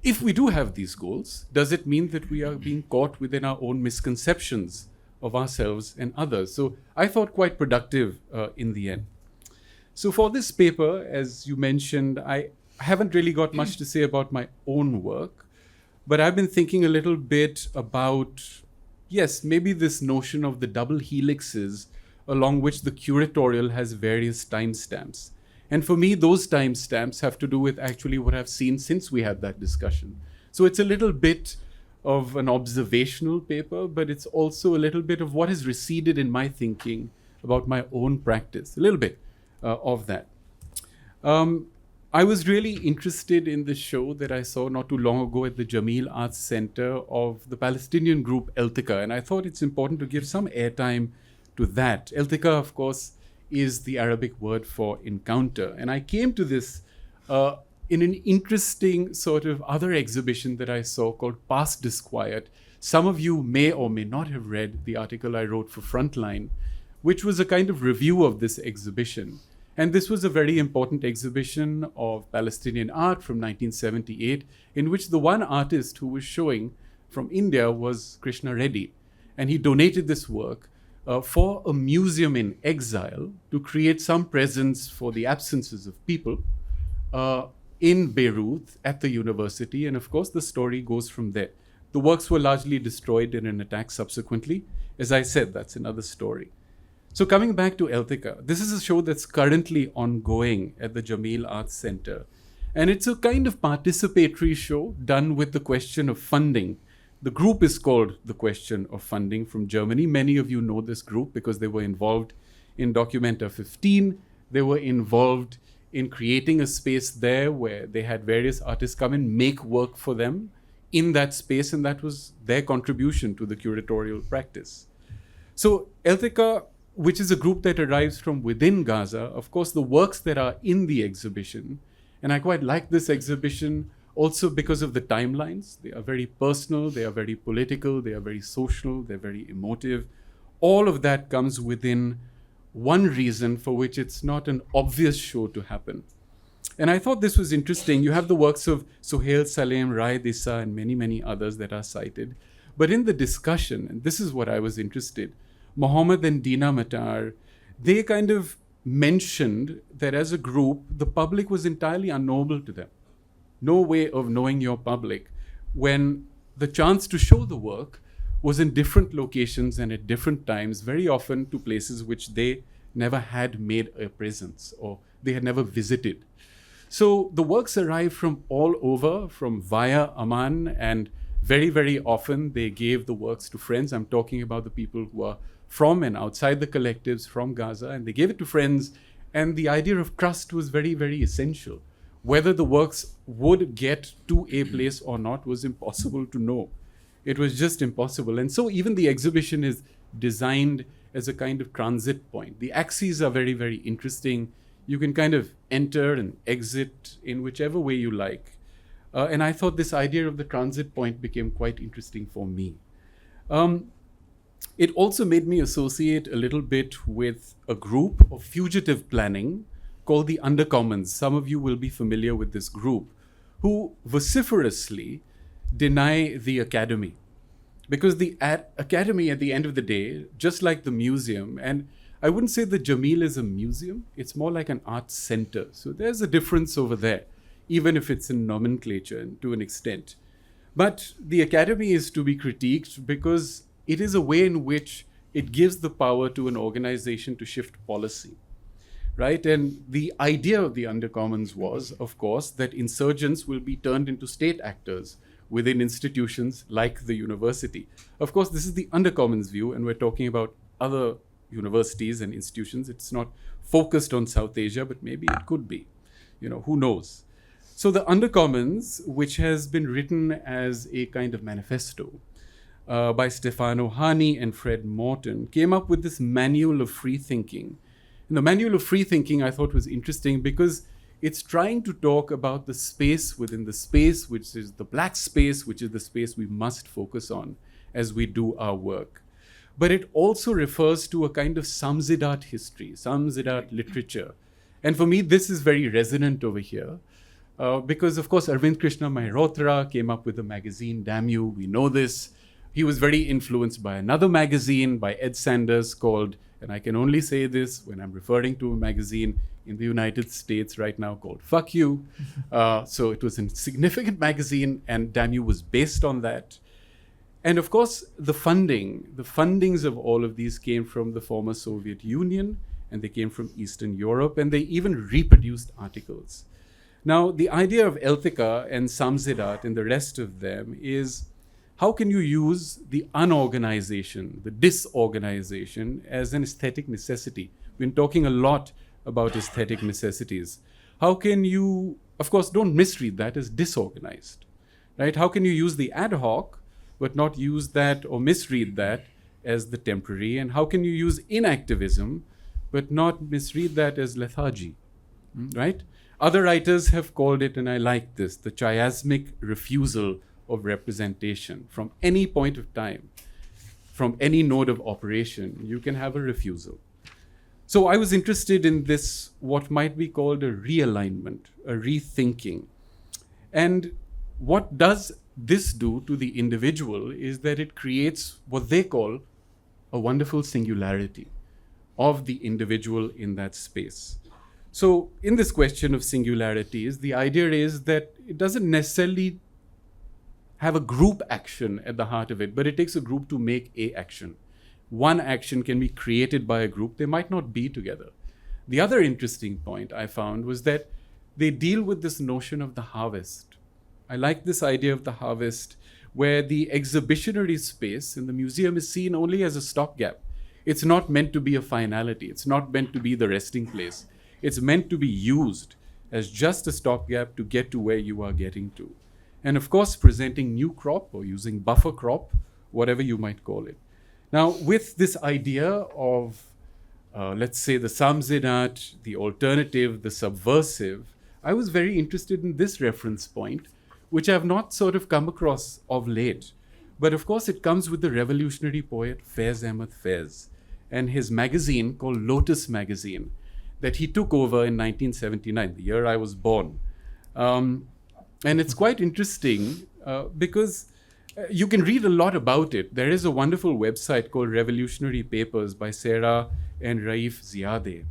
if we do have these goals, does it mean that we are being caught within our own misconceptions of ourselves and others? So I thought quite productive in the end. So for this paper, as you mentioned, I haven't really got much to say about my own work, but I've been thinking a little bit about, yes, maybe this notion of the double helixes along which the curatorial has various timestamps. And for me, those timestamps have to do with actually what I've seen since we had that discussion. So it's a little bit of an observational paper, but it's also a little bit of what has receded in my thinking about my own practice, a little bit of that. I was really interested in the show that I saw not too long ago at the Jameel Arts Center of the Palestinian group Eltika, and I thought it's important to give some airtime to that. Eltika, of course, is the Arabic word for encounter. And I came to this in an interesting sort of other exhibition that I saw called Past Disquiet, Some of you may or may not have read the article I wrote for Frontline, which was a kind of review of this exhibition. And this was a very important exhibition of Palestinian art from 1978, in which the one artist who was showing from India was Krishna Reddy. And he donated this work for a museum in exile to create some presence for the absences of people in Beirut at the university. And of course, the story goes from there. The works were largely destroyed in an attack subsequently. As I said, that's another story. So coming back to Eltica, this is a show that's currently ongoing at the Jameel Arts Center. And it's a kind of participatory show done with the question of funding. The group is called The Question of Funding from Germany. Many of you know this group because they were involved in Documenta 15. They were involved in creating a space there where they had various artists come and make work for them in that space, and that was their contribution to the curatorial practice. So Eltica, which is a group that arrives from within Gaza, of course, the works that are in the exhibition, and I quite like this exhibition also because of the timelines. They are very personal, they are very political, they are very social, they're very emotive. All of that comes within one reason for which it's not an obvious show to happen. And I thought this was interesting. You have the works of Sohail Salem, Raed Issa, and many, many others that are cited. But in the discussion, and this is what I was interested, Mohammed and Dina Matar, they kind of mentioned that as a group, the public was entirely unknowable to them. No way of knowing your public when the chance to show the work was in different locations and at different times, very often to places which they never had made a presence or they had never visited. So the works arrived from all over, from via Amman, and very, very often they gave the works to friends. I'm talking about the people who are from and outside the collectives from Gaza, and they gave it to friends. And the idea of trust was very, very essential. Whether the works would get to a place or not was impossible to know. It was just impossible. And so even the exhibition is designed as a kind of transit point. The axes are very, very interesting. You can kind of enter and exit in whichever way you like. And I thought this idea of the transit point became quite interesting for me. It also made me associate a little bit with a group of fugitive planning called the Undercommons. Some of you will be familiar with this group, who vociferously deny the academy. Because the academy, at the end of the day, just like the museum, and I wouldn't say the Jameel is a museum, it's more like an art center. So there's a difference over there, even if it's in nomenclature and to an extent. But the academy is to be critiqued because it is a way in which it gives the power to an organization to shift policy, right? And the idea of the Undercommons was, of course, that insurgents will be turned into state actors within institutions like the university. Of course, this is the Undercommons view, and we're talking about other universities and institutions. It's not focused on South Asia, but maybe it could be. Who knows? So the Undercommons, which has been written as a kind of manifesto by Stefano Hani and Fred Morton, came up with this manual of free thinking. And the manual of free thinking I thought was interesting because it's trying to talk about the space within the space, which is the black space, which is the space we must focus on as we do our work. But it also refers to a kind of Samsidat history, Samsidat literature. And for me, this is very resonant over here because, of course, Arvind Krishna Mehrotra came up with the magazine, Damn You, we know this. He was very influenced by another magazine by Ed Sanders called, and I can only say this when I'm referring to a magazine in the United States right now called Fuck You. So it was a significant magazine, and Damn You was based on that. And of course, the fundings of all of these came from the former Soviet Union, and they came from Eastern Europe, and they even reproduced articles. Now, the idea of Eltica and Samsidat and the rest of them is, how can you use the unorganization, the disorganization, as an aesthetic necessity? We've been talking a lot about aesthetic necessities. How can you, of course, don't misread that as disorganized, right? How can you use the ad hoc, but not use that or misread that as the temporary? And how can you use inactivism, but not misread that as lethargy, right? Other writers have called it, and I like this, the chiasmic refusal of representation from any point of time, from any node of operation, you can have a refusal. So I was interested in this, what might be called a realignment, a rethinking. And what does this do to the individual is that it creates what they call a wonderful singularity of the individual in that space. So in this question of singularities, the idea is that it doesn't necessarily have a group action at the heart of it, but it takes a group to make a action. One action can be created by a group. They might not be together. The other interesting point I found was that they deal with this notion of the harvest. I like this idea of the harvest, where the exhibitionary space in the museum is seen only as a stopgap. It's not meant to be a finality. It's not meant to be the resting place. It's meant to be used as just a stopgap to get to where you are getting to. And of course, presenting new crop or using buffer crop, whatever you might call it. Now, with this idea of, let's say, the Samzinat, the alternative, the subversive, I was very interested in this reference point, which I've not sort of come across of late. But of course, it comes with the revolutionary poet Faiz Ahmad Faiz and his magazine called Lotus Magazine that he took over in 1979, the year I was born. And it's quite interesting because you can read a lot about it. There is a wonderful website called Revolutionary Papers by Sarah and Raif Ziadeh.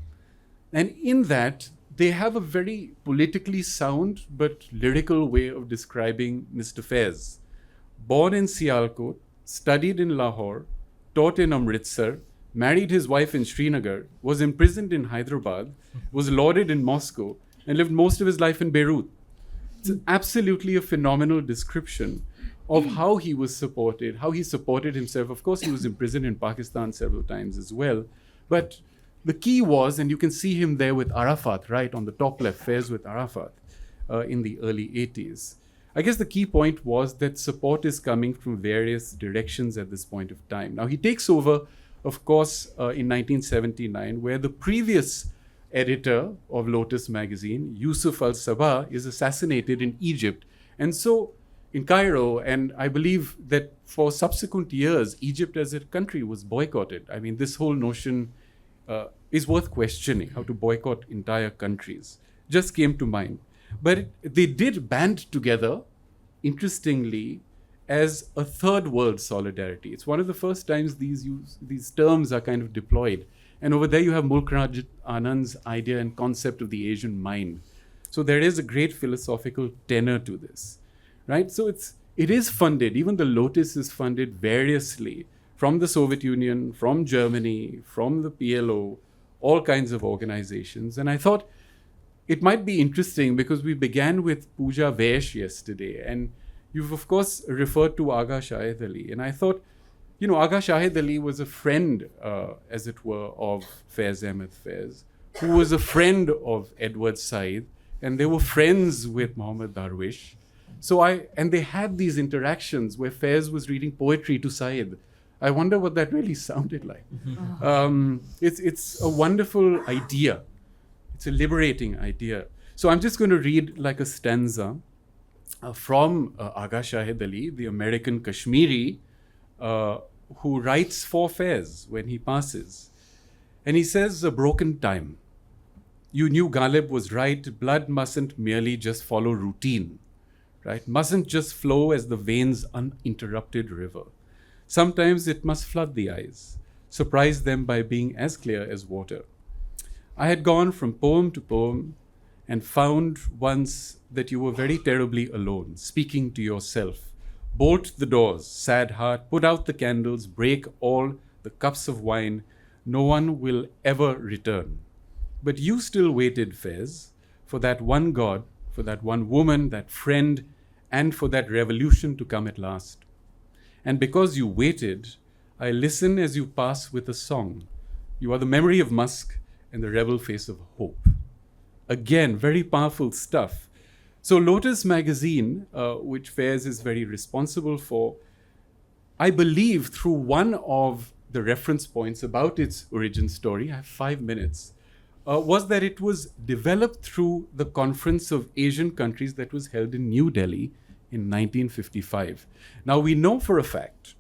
And in that, they have a very politically sound but lyrical way of describing Mr. Faiz. Born in Sialkot, studied in Lahore, taught in Amritsar, married his wife in Srinagar, was imprisoned in Hyderabad, was lauded in Moscow, and lived most of his life in Beirut. It's absolutely a phenomenal description of how he was supported, how he supported himself. Of course, he was imprisoned in Pakistan several times as well. But the key was, and you can see him there with Arafat, right, on the top left, Faiz with Arafat in the early 80s. I guess the key point was that support is coming from various directions at this point of time. Now, he takes over, of course, in 1979, where the previous editor of Lotus magazine, Yusuf al-Sabah, is assassinated in Egypt. And so in Cairo, and I believe that for subsequent years, Egypt as a country was boycotted. I mean, this whole notion is worth questioning, how to boycott entire countries. Just came to mind. But they did band together, interestingly, as a third world solidarity. It's one of the first times these terms are kind of deployed. And over there you have Mulk Raj Anand's idea and concept of the Asian mind. So there is a great philosophical tenor to this, right? So it is funded, even the Lotus is funded variously from the Soviet Union, from Germany, from the PLO, all kinds of organizations. And I thought it might be interesting because we began with Pooja Vesh yesterday, and you've of course referred to Agha Shahid Ali. And I thought, you know, Agha Shahid Ali was a friend, as it were, of Faiz Ahmad Faiz, who was a friend of Edward Said, and they were friends with Muhammad Darwish. And they had these interactions where Faiz was reading poetry to Said. I wonder what that really sounded like. It's a wonderful idea. It's a liberating idea. So I'm just going to read like a stanza from Agha Shahid Ali, the American Kashmiri, who writes for Faiz when he passes. And he says, "A broken time. You knew Ghalib was right. Blood mustn't merely just follow routine, right? Mustn't just flow as the veins' uninterrupted river. Sometimes it must flood the eyes, surprise them by being as clear as water. I had gone from poem to poem and found once that you were very terribly alone, speaking to yourself. Bolt the doors, sad heart, put out the candles, break all the cups of wine. No one will ever return. But you still waited, Faiz, for that one God, for that one woman, that friend, and for that revolution to come at last. And because you waited, I listen as you pass with a song. You are the memory of musk and the rebel face of hope." Again, very powerful stuff. So Lotus magazine, which Faiz is very responsible for, I believe through one of the reference points about its origin story, I have 5 minutes, was that it was developed through the Conference of Asian Countries that was held in New Delhi in 1955. Now, we know for a fact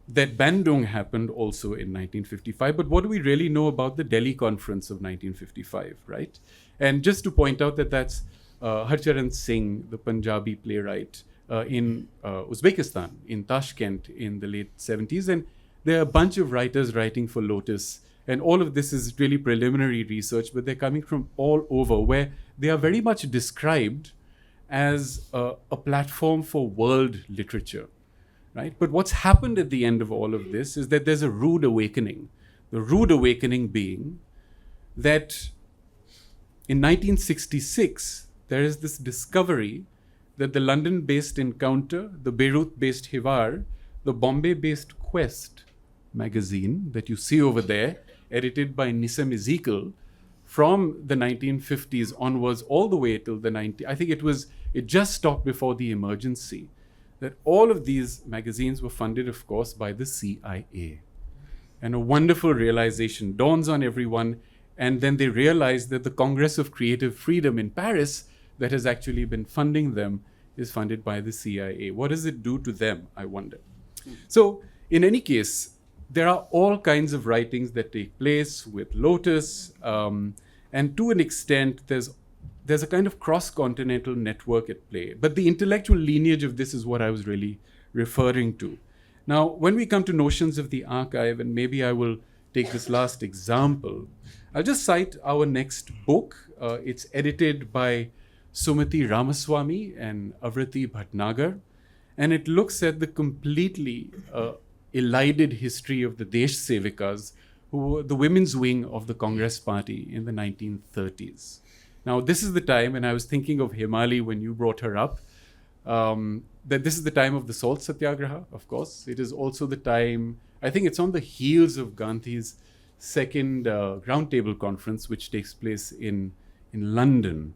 that Bandung happened also in 1955, but what do we really know about the Delhi Conference of 1955, right? And just to point out that that's Harcharan Singh, the Punjabi playwright, in Uzbekistan, in Tashkent in the late 70s. And there are a bunch of writers writing for Lotus. And all of this is really preliminary research, but they're coming from all over, where they are very much described as a platform for world literature, right? But what's happened at the end of all of this is that there's a rude awakening. The rude awakening being that in 1966, there is this discovery that the London-based Encounter, the Beirut-based Hivar, the Bombay-based Quest magazine that you see over there, edited by Nissim Ezekiel, from the 1950s onwards all the way till I think it just stopped before the emergency, that all of these magazines were funded, of course, by the CIA. And a wonderful realization dawns on everyone, and then they realize that the Congress of Creative Freedom in Paris that has actually been funding them is funded by the CIA. What does it do to them, I wonder? So, in any case, there are all kinds of writings that take place with Lotus, and to an extent, there's a kind of cross-continental network at play. But the intellectual lineage of this is what I was really referring to. Now, when we come to notions of the archive, and maybe I will take this last example, I'll just cite our next book. It's edited by Sumati Ramaswamy and Avrati Bhatnagar, and it looks at the completely elided history of the Desh Sevikas, who were the women's wing of the Congress Party in the 1930s. Now, this is the time, and I was thinking of Himali when you brought her up, that this is the time of the Salt Satyagraha, of course. It is also the time, I think it's on the heels of Gandhi's second roundtable conference, which takes place in London.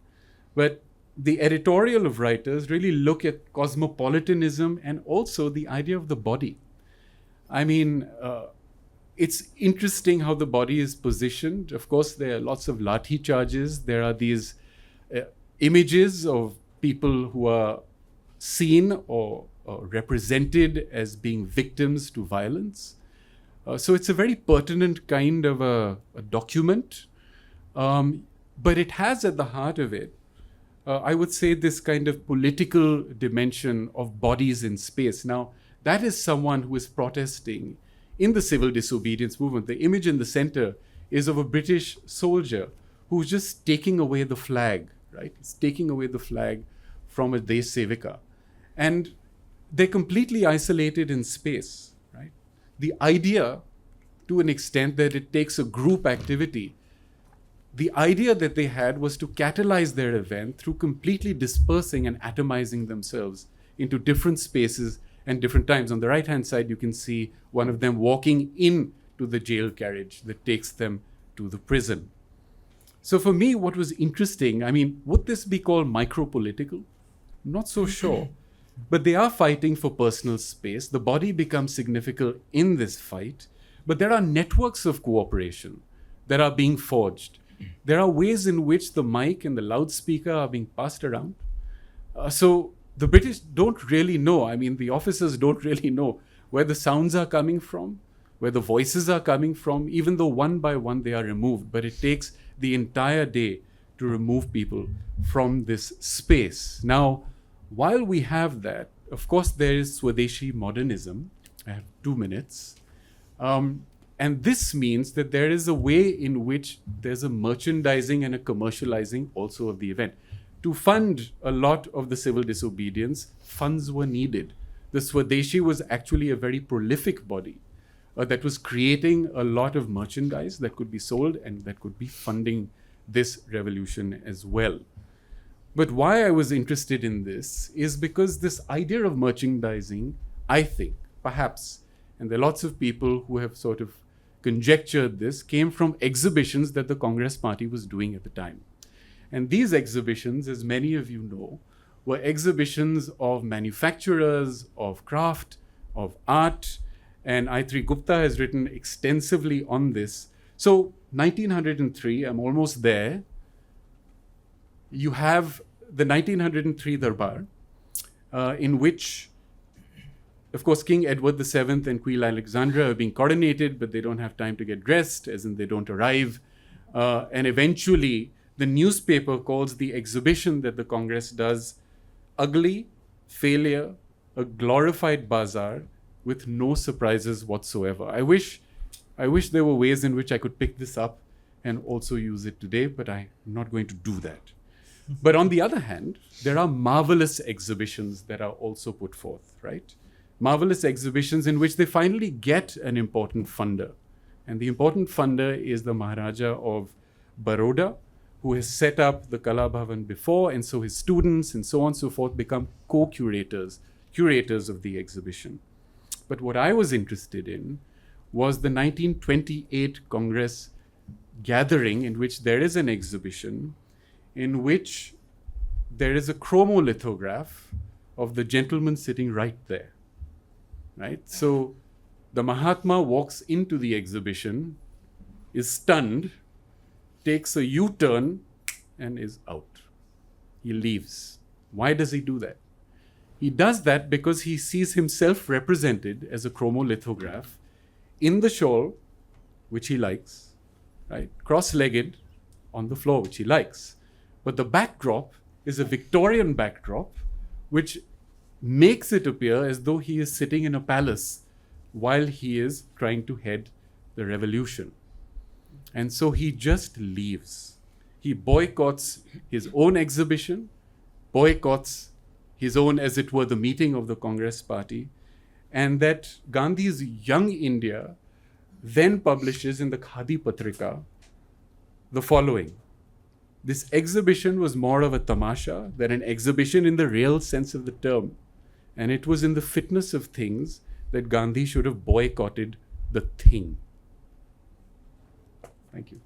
But the editorial of writers really look at cosmopolitanism and also the idea of the body. I mean, it's interesting how the body is positioned. Of course, there are lots of lathi charges. There are these images of people who are seen or represented as being victims to violence. So it's a very pertinent kind of a document. But it has at the heart of it, I would say, this kind of political dimension of bodies in space. Now, that is someone who is protesting in the civil disobedience movement. The image in the center is of a British soldier who's just taking away the flag, right? He's taking away the flag from a Desh Sevika. And they're completely isolated in space, right? The idea, to an extent, that it takes a group activity, the idea that they had was to catalyze their event through completely dispersing and atomizing themselves into different spaces and different times. On the right-hand side, you can see one of them walking into the jail carriage that takes them to the prison. So for me, what was interesting, I mean, would this be called micro-political? Not so sure. But they are fighting for personal space. The body becomes significant in this fight. But there are networks of cooperation that are being forged. There are ways in which the mic and the loudspeaker are being passed around. So the British don't really know. I mean, the officers don't really know where the sounds are coming from, where the voices are coming from, even though one by one they are removed. But it takes the entire day to remove people from this space. Now, while we have that, of course, there is Swadeshi modernism. I have 2 minutes. And this means that there is a way in which there's a merchandising and a commercializing also of the event. To fund a lot of the civil disobedience, funds were needed. The Swadeshi was actually a very prolific body that was creating a lot of merchandise that could be sold and that could be funding this revolution as well. But why I was interested in this is because this idea of merchandising, I think, perhaps, and there are lots of people who have sort of conjectured this, came from exhibitions that the Congress Party was doing at the time. And these exhibitions, as many of you know, were exhibitions of manufacturers, of craft, of art, and Aitri Gupta has written extensively on this. So 1903, I'm almost there. You have the 1903 Darbar. in which, of course, King Edward VII and Queen Alexandra are being coronated, but they don't have time to get dressed, as in they don't arrive. And eventually, the newspaper calls the exhibition that the Congress does ugly, failure, a glorified bazaar with no surprises whatsoever. I wish there were ways in which I could pick this up and also use it today, but I'm not going to do that. But on the other hand, there are marvelous exhibitions that are also put forth, right? Marvelous exhibitions in which they finally get an important funder. And the important funder is the Maharaja of Baroda, who has set up the Kala Bhavan before, and so his students and so on and so forth become curators of the exhibition. But what I was interested in was the 1928 Congress gathering, in which there is an exhibition in which there is a chromolithograph of the gentleman sitting right there, right? So the Mahatma walks into the exhibition, is stunned, takes a U-turn, and is out. He leaves. Why does he do that? He does that because he sees himself represented as a chromolithograph in the shawl, which he likes, right? Cross-legged on the floor, which he likes. But the backdrop is a Victorian backdrop, which makes it appear as though he is sitting in a palace while he is trying to head the revolution. And so he just leaves. He boycotts his own exhibition, boycotts his own, as it were, the meeting of the Congress Party, and that Gandhi's Young India then publishes in the Khadi Patrika the following. This exhibition was more of a tamasha than an exhibition in the real sense of the term. And it was in the fitness of things that Gandhi should have boycotted the thing. Thank you.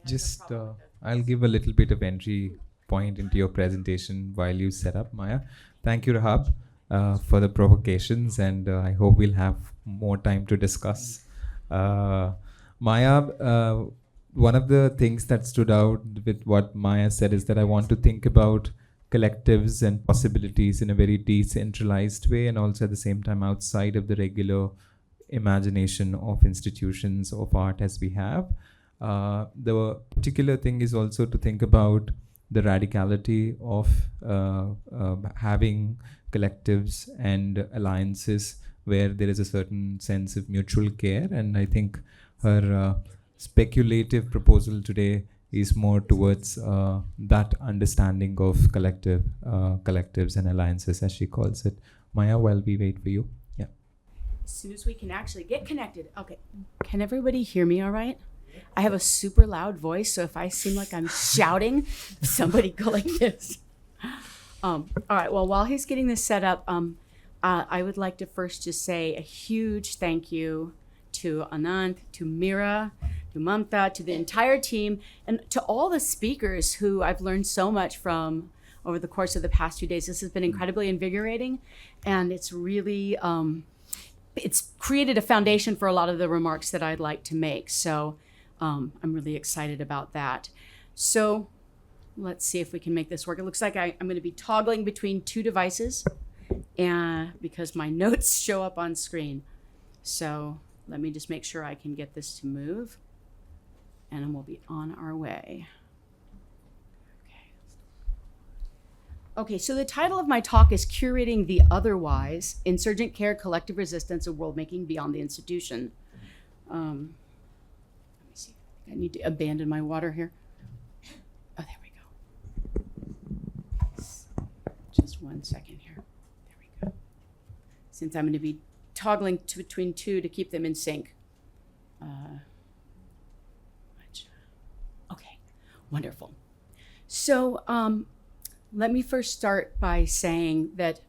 Just, I'll give a little bit of entry point into your presentation while you set up, Maya. Thank you, Rahaab, for the provocations, and I hope we'll have more time to discuss. Maya, one of the things that stood out with what Maya said is that I want to think about collectives and possibilities in a very decentralized way, and also at the same time outside of the regular imagination of institutions of art as we have. The particular thing is also to think about the radicality of having collectives and alliances where there is a certain sense of mutual care. And I think her speculative proposal today is more towards that understanding of collectives and alliances, as she calls it. Maya, while we wait for you. Yeah.
As soon as we can actually get connected. Okay. Can everybody hear me all right? I have a super loud voice, so if I seem like I'm shouting, somebody go like this. All right, well, while he's getting this set up, I would like to first just say a huge thank you to Anant, to Mira, to Mamta, to the entire team, and to all the speakers who I've learned so much from over the course of the past 2 days. This has been incredibly invigorating, and it's really, it's created a foundation for a lot of the remarks that I'd like to make. So I'm really excited about that. So let's see if we can make this work. It looks like I'm going to be toggling between two devices and because my notes show up on screen. So let me just make sure I can get this to move, and then we'll be on our way. Okay, so the title of my talk is Curating the Otherwise, Insurgent Care, Collective Resistance, and World Making Beyond the Institution. Let me see, I need to abandon my water here. Oh, there we go. Just 1 second here. There we go. Since I'm going to be toggling between two to keep them in sync. Okay, wonderful. So let me first start by saying that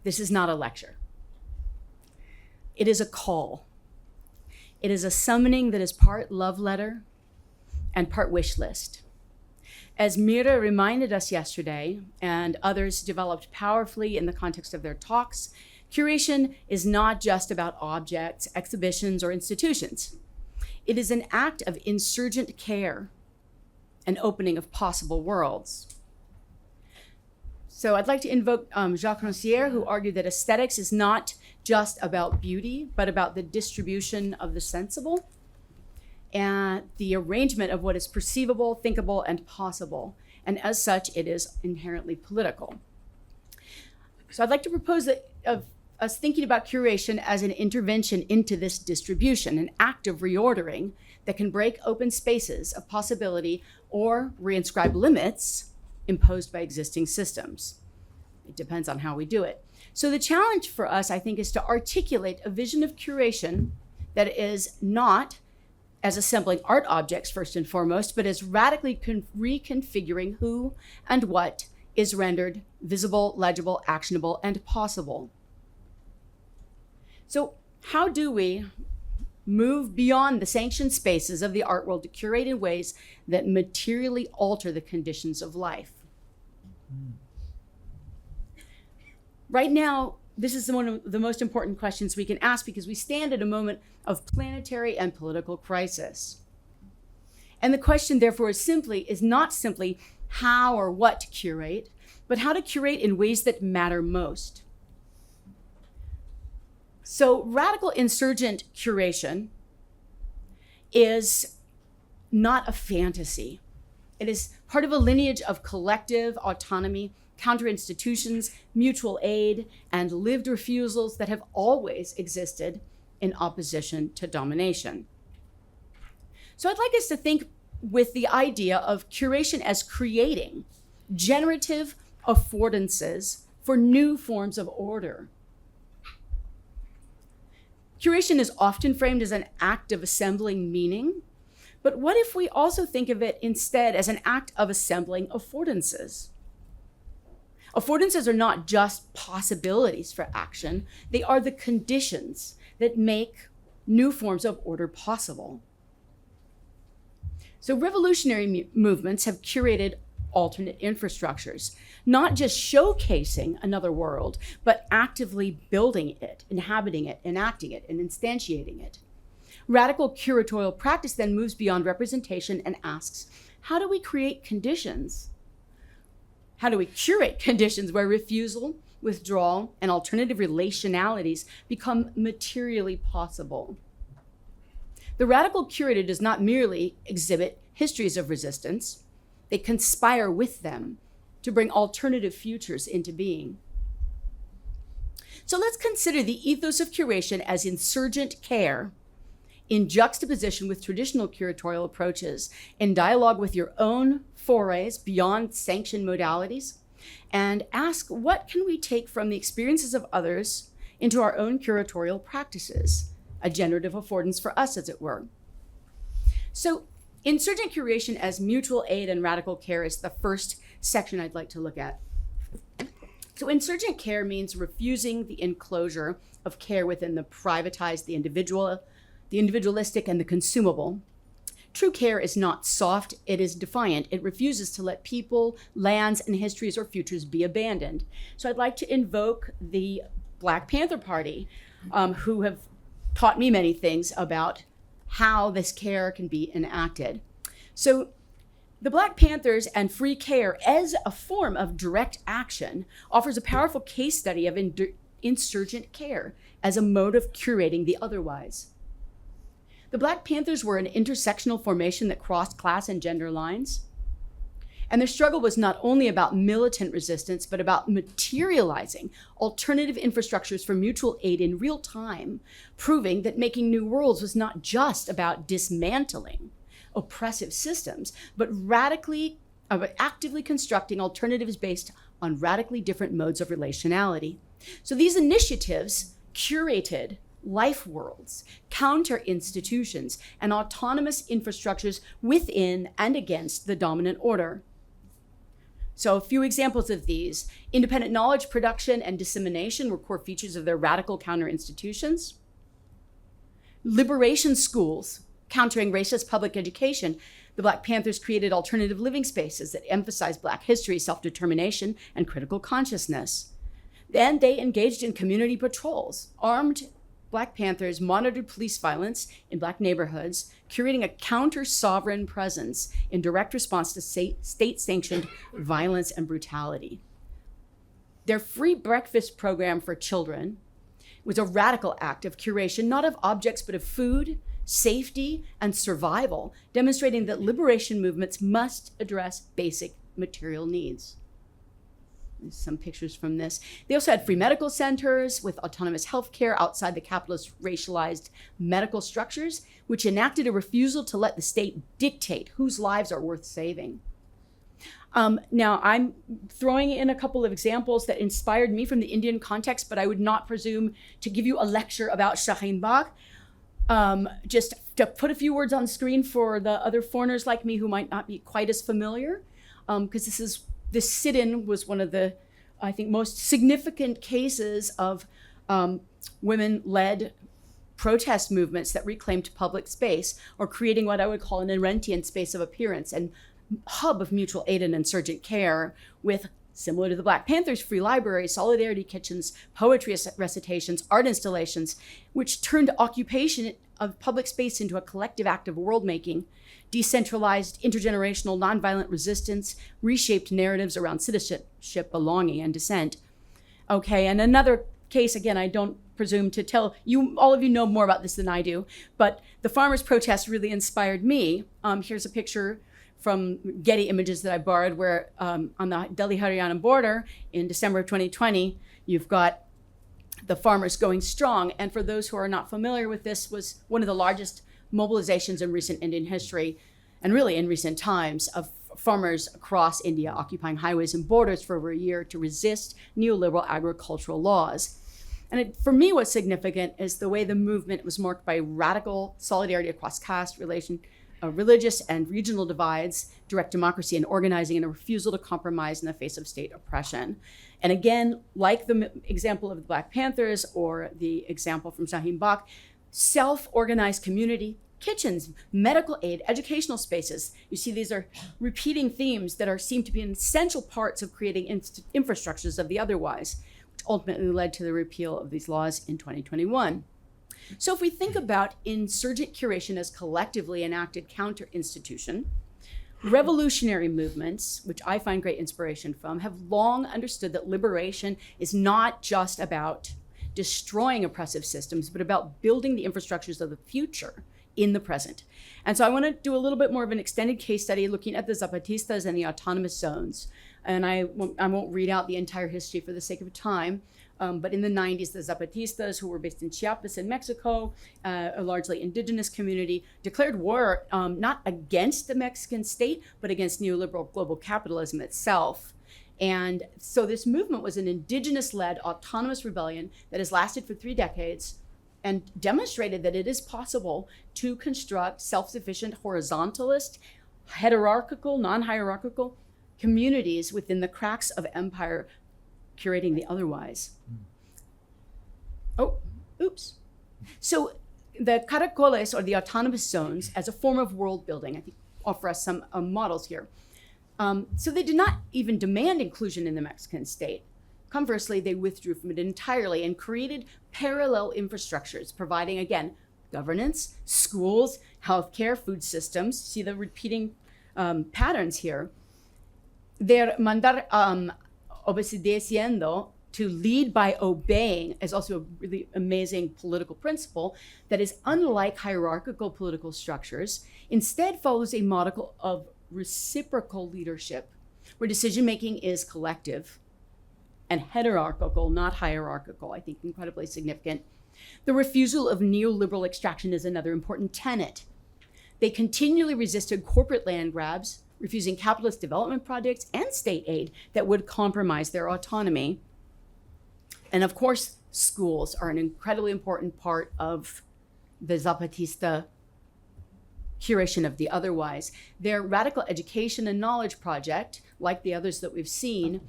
this is not a lecture. It is a call. It is a summoning that is part love letter and part wish list. As Mira reminded us yesterday, and others developed powerfully in the context of their talks, curation is not just about objects, exhibitions, or institutions. It is an act of insurgent care, an opening of possible worlds. So I'd like to invoke Jacques Rancière, who argued that aesthetics is not just about beauty, but about the distribution of the sensible and the arrangement of what is perceivable, thinkable, and possible. And as such, it is inherently political. So I'd like to propose that of us thinking about curation as an intervention into this distribution, an act of reordering that can break open spaces of possibility or reinscribe limits imposed by existing systems. It depends on how we do it. So the challenge for us, I think, is to articulate a vision of curation that is not as assembling art objects first and foremost, but as radically reconfiguring who and what is rendered visible, legible, actionable, and possible. So how do we move beyond the sanctioned spaces of the art world to curate in ways that materially alter the conditions of life? Right now, this is one of the most important questions we can ask because we stand at a moment of planetary and political crisis. And the question, therefore, is not simply how or what to curate, but how to curate in ways that matter most. So radical insurgent curation is not a fantasy. It is part of a lineage of collective autonomy, counter-institutions, mutual aid, and lived refusals that have always existed in opposition to domination. So I'd like us to think with the idea of curation as creating generative affordances for new forms of order. Curation is often framed as an act of assembling meaning, but what if we also think of it instead as an act of assembling affordances? Affordances are not just possibilities for action, they are the conditions that make new forms of order possible. So revolutionary movements have curated alternate infrastructures, not just showcasing another world, but actively building it, inhabiting it, enacting it, and instantiating it. Radical curatorial practice then moves beyond representation and asks, how do we create conditions? How do we curate conditions where refusal, withdrawal, and alternative relationalities become materially possible? The radical curator does not merely exhibit histories of resistance, they conspire with them to bring alternative futures into being. So let's consider the ethos of curation as insurgent care in juxtaposition with traditional curatorial approaches, in dialogue with your own forays beyond sanctioned modalities, and ask what can we take from the experiences of others into our own curatorial practices, a generative affordance for us, as it were. So insurgent curation as mutual aid and radical care is the first section I'd like to look at. So insurgent care means refusing the enclosure of care within the privatized, the individualistic, and the consumable. True care is not soft, it is defiant. It refuses to let people, lands, and histories or futures be abandoned. So I'd like to invoke the Black Panther Party, who have taught me many things about how this care can be enacted. So the Black Panthers and free care as a form of direct action offers a powerful case study of insurgent care as a mode of curating the otherwise. The Black Panthers were an intersectional formation that crossed class and gender lines. And their struggle was not only about militant resistance, but about materializing alternative infrastructures for mutual aid in real time, proving that making new worlds was not just about dismantling oppressive systems, but actively constructing alternatives based on radically different modes of relationality. So these initiatives curated life worlds, counter institutions, and autonomous infrastructures within and against the dominant order. So a few examples of these: independent knowledge production and dissemination were core features of their radical counter institutions. Liberation schools, countering racist public education, The Black Panthers created alternative living spaces that emphasized Black history, self-determination, and critical consciousness. Then they engaged in community patrols. Armed Black Panthers monitored police violence in Black neighborhoods, curating a counter-sovereign presence in direct response to state-sanctioned violence and brutality. Their free breakfast program for children was a radical act of curation, not of objects, but of food, safety, and survival, demonstrating that liberation movements must address basic material needs. There's some pictures from this. They also had free medical centers with autonomous healthcare outside the capitalist racialized medical structures, which enacted a refusal to let the state dictate whose lives are worth saving. Now, I'm throwing in a couple of examples that inspired me from the Indian context, but I would not presume to give you a lecture about Shaheen Bagh. Just to put a few words on screen for the other foreigners like me who might not be quite as familiar, because this sit-in was one of the, I think, most significant cases of women-led protest movements that reclaimed public space, or creating what I would call an Arendtian space of appearance and hub of mutual aid and insurgent care with, similar to the Black Panthers, free libraries, solidarity kitchens, poetry recitations, art installations, which turned occupation of public space into a collective act of world-making, decentralized, intergenerational, nonviolent resistance, reshaped narratives around citizenship, belonging, and dissent. Okay, and another case, again, I don't presume to tell you, all of you know more about this than I do, but the farmers' protest really inspired me. Here's a picture from Getty Images that I borrowed, where on the Delhi-Haryana border in December of 2020, you've got the farmers going strong. And for those who are not familiar with this, was one of the largest mobilizations in recent Indian history, and really in recent times, of farmers across India occupying highways and borders for over a year to resist neoliberal agricultural laws. And for me, what's significant is the way the movement was marked by radical solidarity across caste, religious and regional divides, direct democracy and organizing, and a refusal to compromise in the face of state oppression. And again, like the example of the Black Panthers or the example from Shaheen Bagh, self-organized community, kitchens, medical aid, educational spaces. You see, these are repeating themes that seem to be essential parts of creating infrastructures of the otherwise, which ultimately led to the repeal of these laws in 2021. So if we think about insurgent curation as collectively enacted counter-institution, revolutionary movements, which I find great inspiration from, have long understood that liberation is not just about destroying oppressive systems, but about building the infrastructures of the future in the present. And so I want to do a little bit more of an extended case study looking at the Zapatistas and the autonomous zones. And I won't read out the entire history for the sake of time, but in the 90s, the Zapatistas, who were based in Chiapas in Mexico, a largely indigenous community, declared war not against the Mexican state, but against neoliberal global capitalism itself. And so this movement was an indigenous-led autonomous rebellion that has lasted for 3 decades and demonstrated that it is possible to construct self-sufficient, horizontalist, heterarchical, non-hierarchical communities within the cracks of empire, curating the otherwise. Oh, oops. So the caracoles, or the autonomous zones, as a form of world building, I think offer us some models here. So they did not even demand inclusion in the Mexican state. Conversely, they withdrew from it entirely and created parallel infrastructures, providing, again, governance, schools, healthcare, food systems. See the repeating patterns here. Their mandar obedeciendo, to lead by obeying, is also a really amazing political principle that is unlike hierarchical political structures, instead follows a model of reciprocal leadership, where decision-making is collective and heterarchical, not hierarchical. I think incredibly significant. The refusal of neoliberal extraction is another important tenet. They continually resisted corporate land grabs, refusing capitalist development projects and state aid that would compromise their autonomy. And of course, schools are an incredibly important part of the Zapatista curation of the otherwise. Their radical education and knowledge project, like the others that we've seen,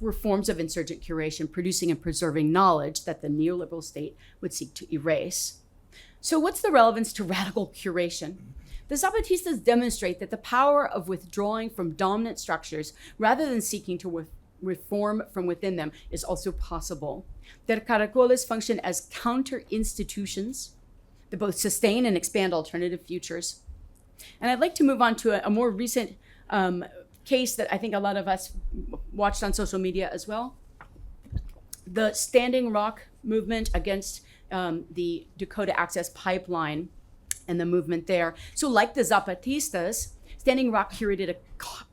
were forms of insurgent curation, producing and preserving knowledge that the neoliberal state would seek to erase. So what's the relevance to radical curation? The Zapatistas demonstrate that the power of withdrawing from dominant structures rather than seeking to reform from within them is also possible. Their caracoles function as counter-institutions that both sustain and expand alternative futures. And I'd like to move on to a more recent case that I think a lot of us watched on social media as well. The Standing Rock movement against the Dakota Access Pipeline and the movement there. So like the Zapatistas, Standing Rock curated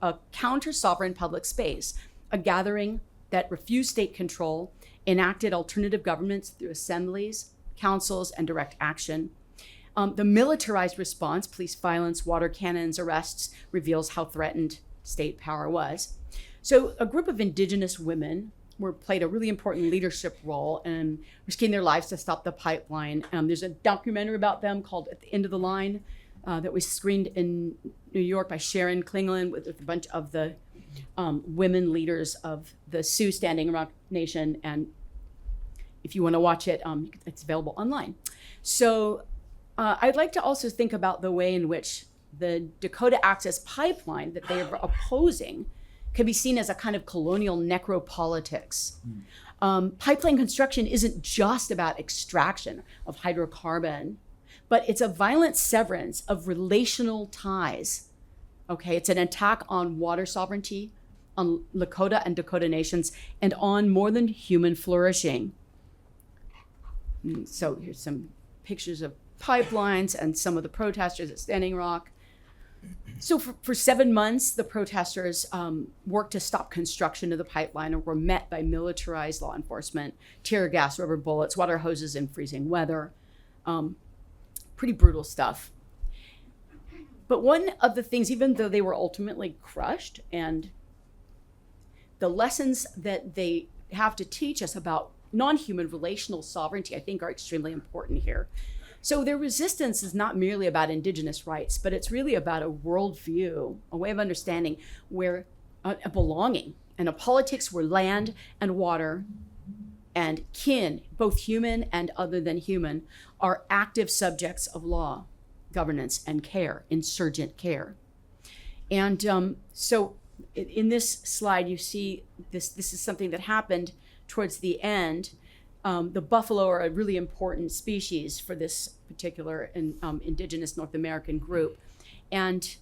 a counter-sovereign public space, a gathering that refused state control, enacted alternative governments through assemblies, councils, and direct action. The militarized response, police violence, water cannons, arrests, reveals how threatened state power was. So a group of indigenous women played a really important leadership role in risking their lives to stop the pipeline. There's a documentary about them called At the End of the Line that was screened in New York by Sharon Klingland with a bunch of the women leaders of the Sioux Standing Rock Nation. And if you want to watch it, it's available online. So I'd like to also think about the way in which the Dakota Access Pipeline that they are opposing can be seen as a kind of colonial necropolitics. Pipeline construction isn't just about extraction of hydrocarbon, but it's a violent severance of relational ties. Okay, it's an attack on water sovereignty, on Lakota and Dakota nations, and on more than human flourishing. So here's some pictures of pipelines and some of the protesters at Standing Rock. So for 7 months, the protesters worked to stop construction of the pipeline and were met by militarized law enforcement, tear gas, rubber bullets, water hoses in freezing weather. Pretty brutal stuff. But one of the things, even though they were ultimately crushed, and the lessons that they have to teach us about non-human relational sovereignty, I think, are extremely important here. So their resistance is not merely about indigenous rights, but it's really about a worldview, a way of understanding where a belonging and a politics where land and water and kin, both human and other than human, are active subjects of law, governance, and care, insurgent care. And so in this slide, you see this is something that happened towards the end. The buffalo are a really important species for this particular indigenous North American group. And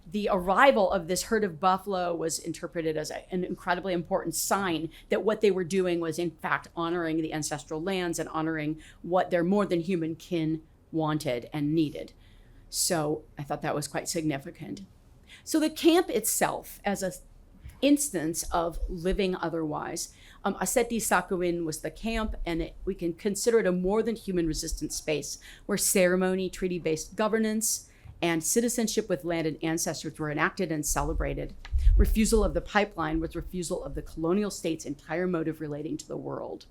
the arrival of this herd of buffalo was interpreted as an incredibly important sign that what they were doing was in fact honoring the ancestral lands and honoring what their more than human kin wanted and needed. So I thought that was quite significant. So the camp itself as an instance of living otherwise, Aseti Sakowin was the camp, and we can consider it a more than human resistance space where ceremony, treaty-based governance, and citizenship with land and ancestors were enacted and celebrated. Refusal of the pipeline was refusal of the colonial state's entire mode of relating to the world.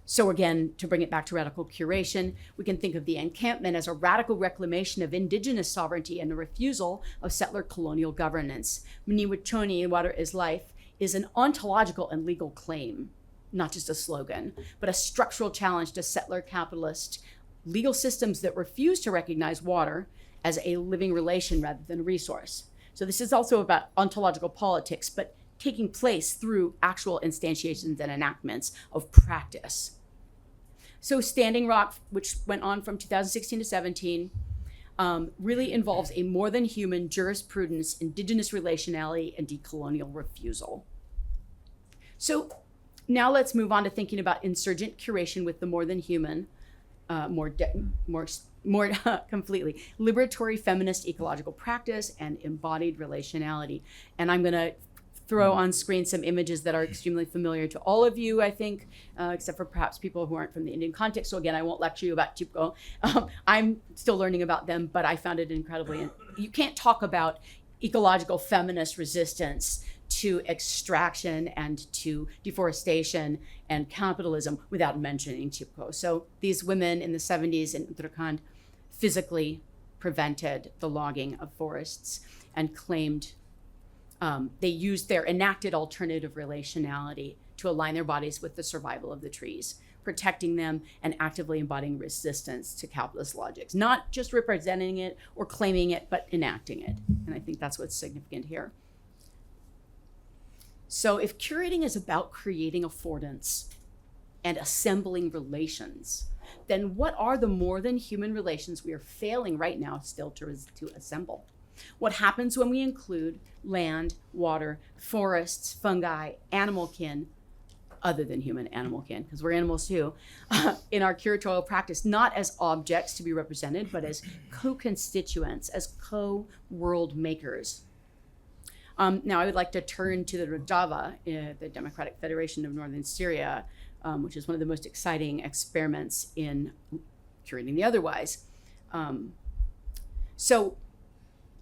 So again, to bring it back to radical curation, we can think of the encampment as a radical reclamation of indigenous sovereignty and a refusal of settler colonial governance. Mniwichoni, water is life, is an ontological and legal claim, not just a slogan, but a structural challenge to settler capitalist legal systems that refuse to recognize water as a living relation rather than a resource. So this is also about ontological politics, but taking place through actual instantiations and enactments of practice. So Standing Rock, which went on from 2016 to 17, really involves a more than human jurisprudence, indigenous relationality, and decolonial refusal. So now let's move on to thinking about insurgent curation with the more than human, more completely, liberatory feminist ecological practice and embodied relationality. And I'm gonna throw on screen some images that are extremely familiar to all of you, I think, except for perhaps people who aren't from the Indian context. So again, I won't lecture you about Chipko. I'm still learning about them, but I found it incredibly, you can't talk about ecological feminist resistance to extraction and to deforestation and capitalism without mentioning Chipko. So these women in the 70s in Uttarakhand physically prevented the logging of forests and claimed they used their enacted alternative relationality to align their bodies with the survival of the trees, protecting them, and actively embodying resistance to capitalist logics. Not just representing it or claiming it, but enacting it. And I think that's what's significant here. So if curating is about creating affordance and assembling relations, then what are the more than human relations we are failing right now still to assemble? What happens when we include land, water, forests, fungi, animal kin, other than human animal kin, because we're animals too, in our curatorial practice, not as objects to be represented, but as co-constituents, as co-world makers? Now, I would like to turn to the Rojava, the Democratic Federation of Northern Syria, which is one of the most exciting experiments in curating the otherwise. So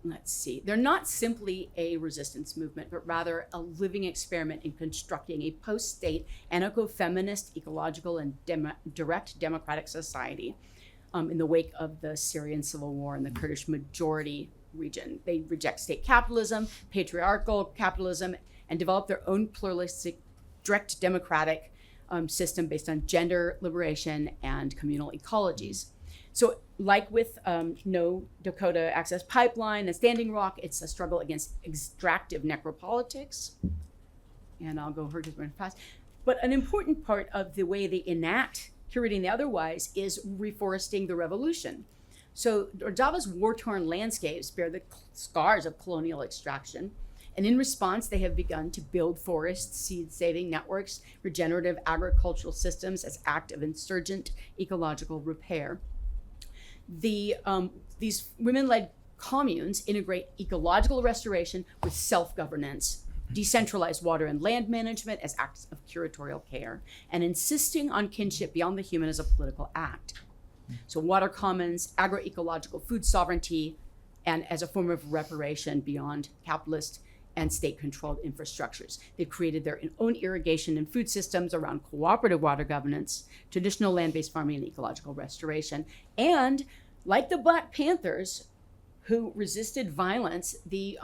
let's see. They're not simply a resistance movement, but rather a living experiment in constructing a post-state, anarcho-feminist, ecological, and direct democratic society in the wake of the Syrian civil war and the Kurdish majority region. They reject state capitalism, patriarchal capitalism, and develop their own pluralistic, direct democratic system based on gender liberation and communal ecologies. So like with No Dakota Access Pipeline and Standing Rock, it's a struggle against extractive necropolitics. And I'll go over to the past. But an important part of the way they enact curating the otherwise is reforesting the revolution. So Rojava's war-torn landscapes bear the scars of colonial extraction. And in response, they have begun to build forests, seed-saving networks, regenerative agricultural systems as act of insurgent ecological repair. These women-led communes integrate ecological restoration with self-governance, decentralized water and land management as acts of curatorial care, and insisting on kinship beyond the human as a political act. So water commons, agroecological food sovereignty, and as a form of reparation beyond capitalist and state-controlled infrastructures. They've created their own irrigation and food systems around cooperative water governance, traditional land-based farming, and ecological restoration. And like the Black Panthers, who resisted violence, the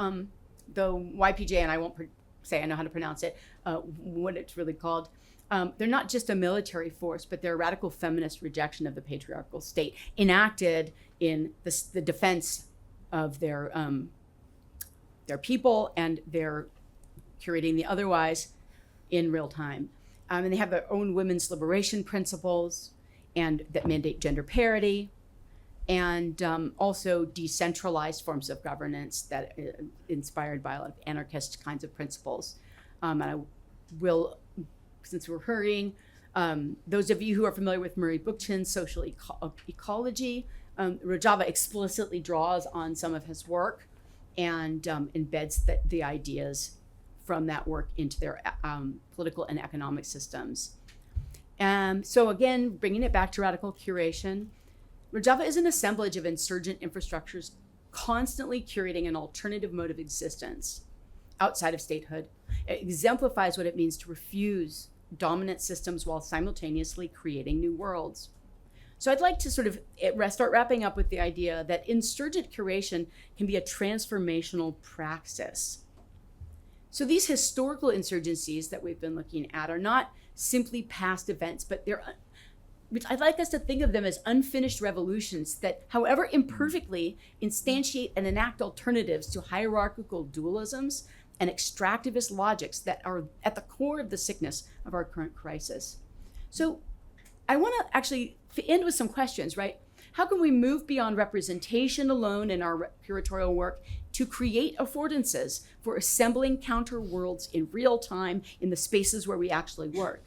YPJ, and I won't say I know how to pronounce it, what it's really called, they're not just a military force, but they're a radical feminist rejection of the patriarchal state, enacted in the defense of their people and their curating the otherwise in real time. And they have their own women's liberation principles and that mandate gender parity, and also decentralized forms of governance that inspired by a lot of anarchist kinds of principles. And I will, since we're hurrying, those of you who are familiar with Murray Bookchin's social ecology, Rojava explicitly draws on some of his work and embeds the ideas from that work into their political and economic systems. So again, bringing it back to radical curation, Rojava is an assemblage of insurgent infrastructures constantly curating an alternative mode of existence outside of statehood. It exemplifies what it means to refuse dominant systems while simultaneously creating new worlds. So I'd like to sort of start wrapping up with the idea that insurgent curation can be a transformational praxis. So these historical insurgencies that we've been looking at are not simply past events, but I'd like us to think of them as unfinished revolutions that, however imperfectly, instantiate and enact alternatives to hierarchical dualisms and extractivist logics that are at the core of the sickness of our current crisis. So I want to actually end with some questions, right? How can we move beyond representation alone in our curatorial work to create affordances for assembling counter worlds in real time in the spaces where we actually work?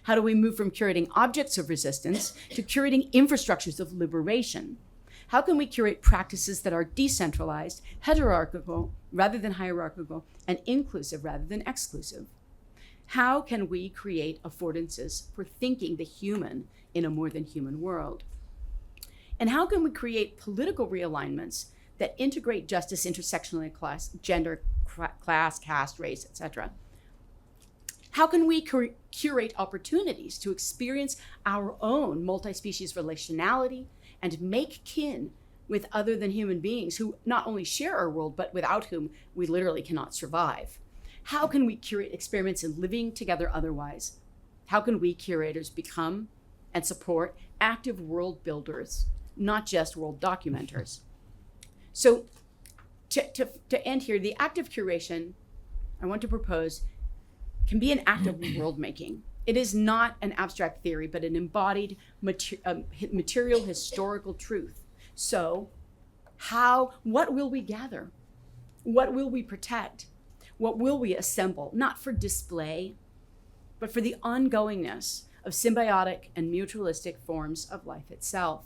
How do we move from curating objects of resistance to curating infrastructures of liberation? How can we curate practices that are decentralized, hierarchical rather than hierarchical, and inclusive rather than exclusive? How can we create affordances for thinking the human in a more than human world? And how can we create political realignments that integrate justice, intersectionality, class, gender, class, caste, race, etc.? How can we curate opportunities to experience our own multi-species relationality and make kin with other than human beings who not only share our world, but without whom we literally cannot survive? How can we curate experiments in living together otherwise? How can we curators become and support active world builders, not just world documenters. So to end here, the act of curation I want to propose can be an act of world making. It is not an abstract theory, but an embodied material historical truth. So what will we gather? What will we protect? What will we assemble? Not for display, but for the ongoingness of symbiotic and mutualistic forms of life itself.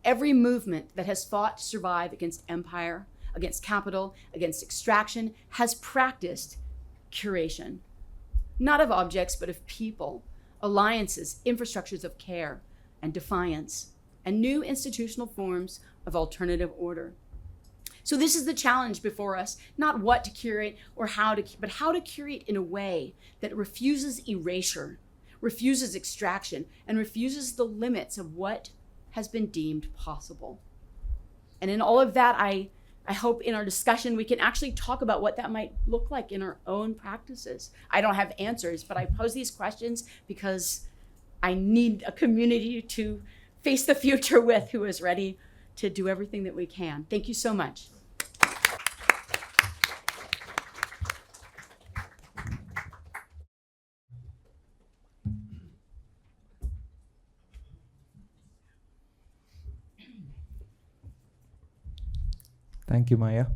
Every movement that has fought to survive against empire, against capital, against extraction, has practiced curation, not of objects, but of people, alliances, infrastructures of care and defiance, and new institutional forms of alternative order. So this is the challenge before us, not what to curate or how to, but how to curate in a way that refuses erasure, refuses extraction, and refuses the limits of what has been deemed possible. And in all of that, I hope in our discussion we can actually talk about what that might look like in our own practices. I don't have answers, but I pose these questions because I need a community to face the future with who is ready to do everything that we can. Thank you so much.
Thank you, Maya.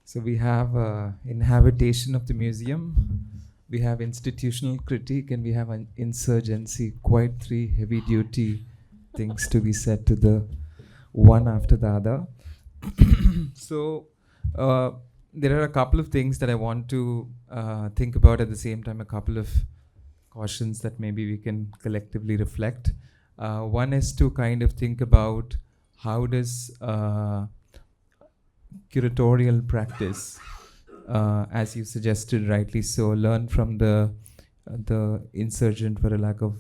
So we have inhabitation of the museum, we have institutional critique, and we have an insurgency. Quite three heavy-duty things to be said to the one after the other. So there are a couple of things that I want to think about at the same time, a couple of cautions that maybe we can collectively reflect. One is to kind of think about how does curatorial practice, as you suggested rightly so, learn from the insurgent, for a lack of,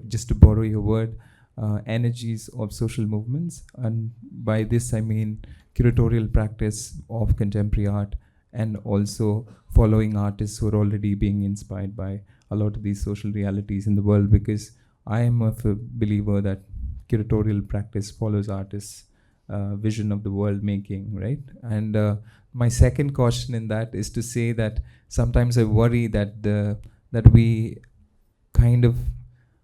just to borrow your word, energies of social movements. And by this I mean curatorial practice of contemporary art, and also following artists who are already being inspired by a lot of these social realities in the world, because I am a believer that curatorial practice follows artists' vision of the world making, right? And my second caution in that is to say that sometimes I worry that that we kind of,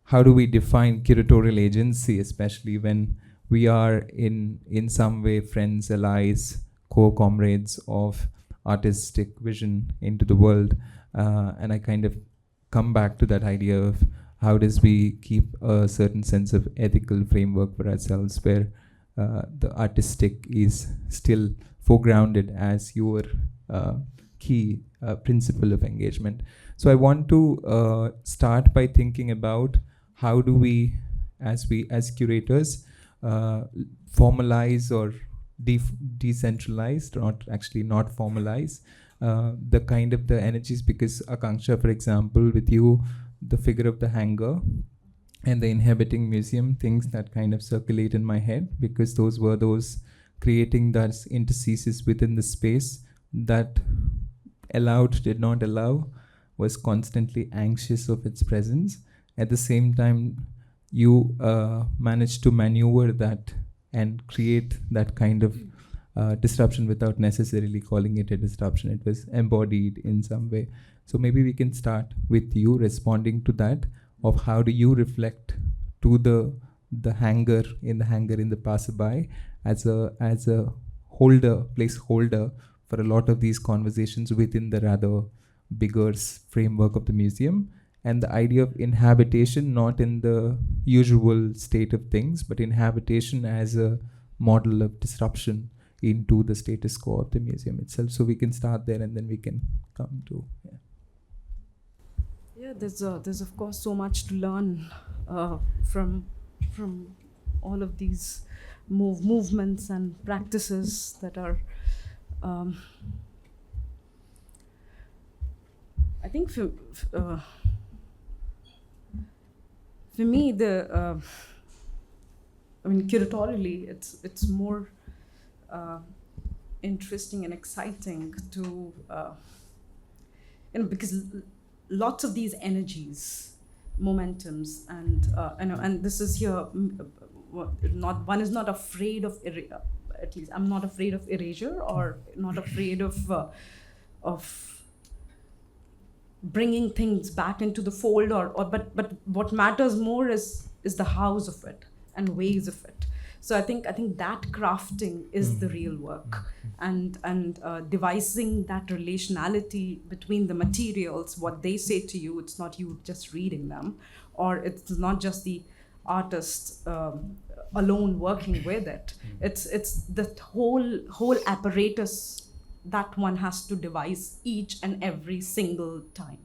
how do we define curatorial agency, especially when we are in some way friends, allies, co-comrades of artistic vision into the world. And I kind of come back to that idea of how does we keep a certain sense of ethical framework for ourselves, where the artistic is still foregrounded as your key principle of engagement. So I want to start by thinking about how do we as curators formalize or decentralize, not formalize the kind of the energies, because Akansha, for example, with you, the figure of the hanger and the inhabiting museum, things that kind of circulate in my head, because those were those creating those interstices within the space that allowed, did not allow, was constantly anxious of its presence. At the same time, you managed to maneuver that and create that kind of disruption without necessarily calling it a disruption. It was embodied in some way. So maybe we can start with you responding to that, of how do you reflect to the hanger in the passerby as a placeholder for a lot of these conversations within the rather bigger framework of the museum, and the idea of inhabitation not in the usual state of things, but inhabitation as a model of disruption into the status quo of the museum itself. So we can start there, and then we can come to
there's of course so much to learn from all of these movements and practices that are I think for me, curatorially, it's more interesting and exciting to, because lots of these energies momentums, and and this is here. One is not afraid of at least I'm not afraid of erasure, or not afraid of bringing things back into the fold, but what matters more is the hows of it and ways of it. So I think that crafting is the real work, and devising that relationality between the materials, what they say to you. It's not you just reading them, or it's not just the artist alone working with it. It's the whole apparatus that one has to devise each and every single time.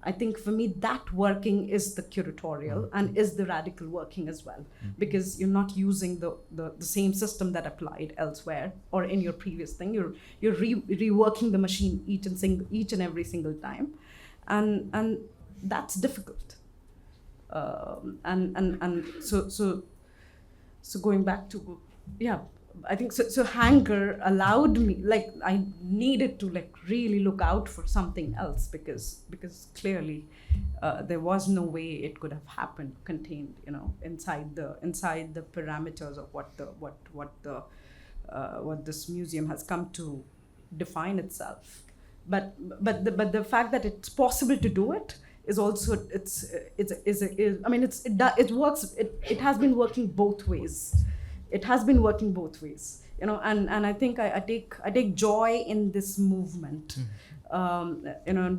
I think for me that working is the curatorial and is the radical working as well, because you're not using the same system that applied elsewhere or in your previous thing. You're reworking the machine each and every single time, and that's difficult. So going back to, I think so Hanger allowed me, like, I needed to like really look out for something else, because clearly there was no way it could have happened contained, inside the parameters of what this museum has come to define itself. But the fact that it's possible to do it is also it works. It has been working both ways. It has been working both ways, and I think I take joy in this movement,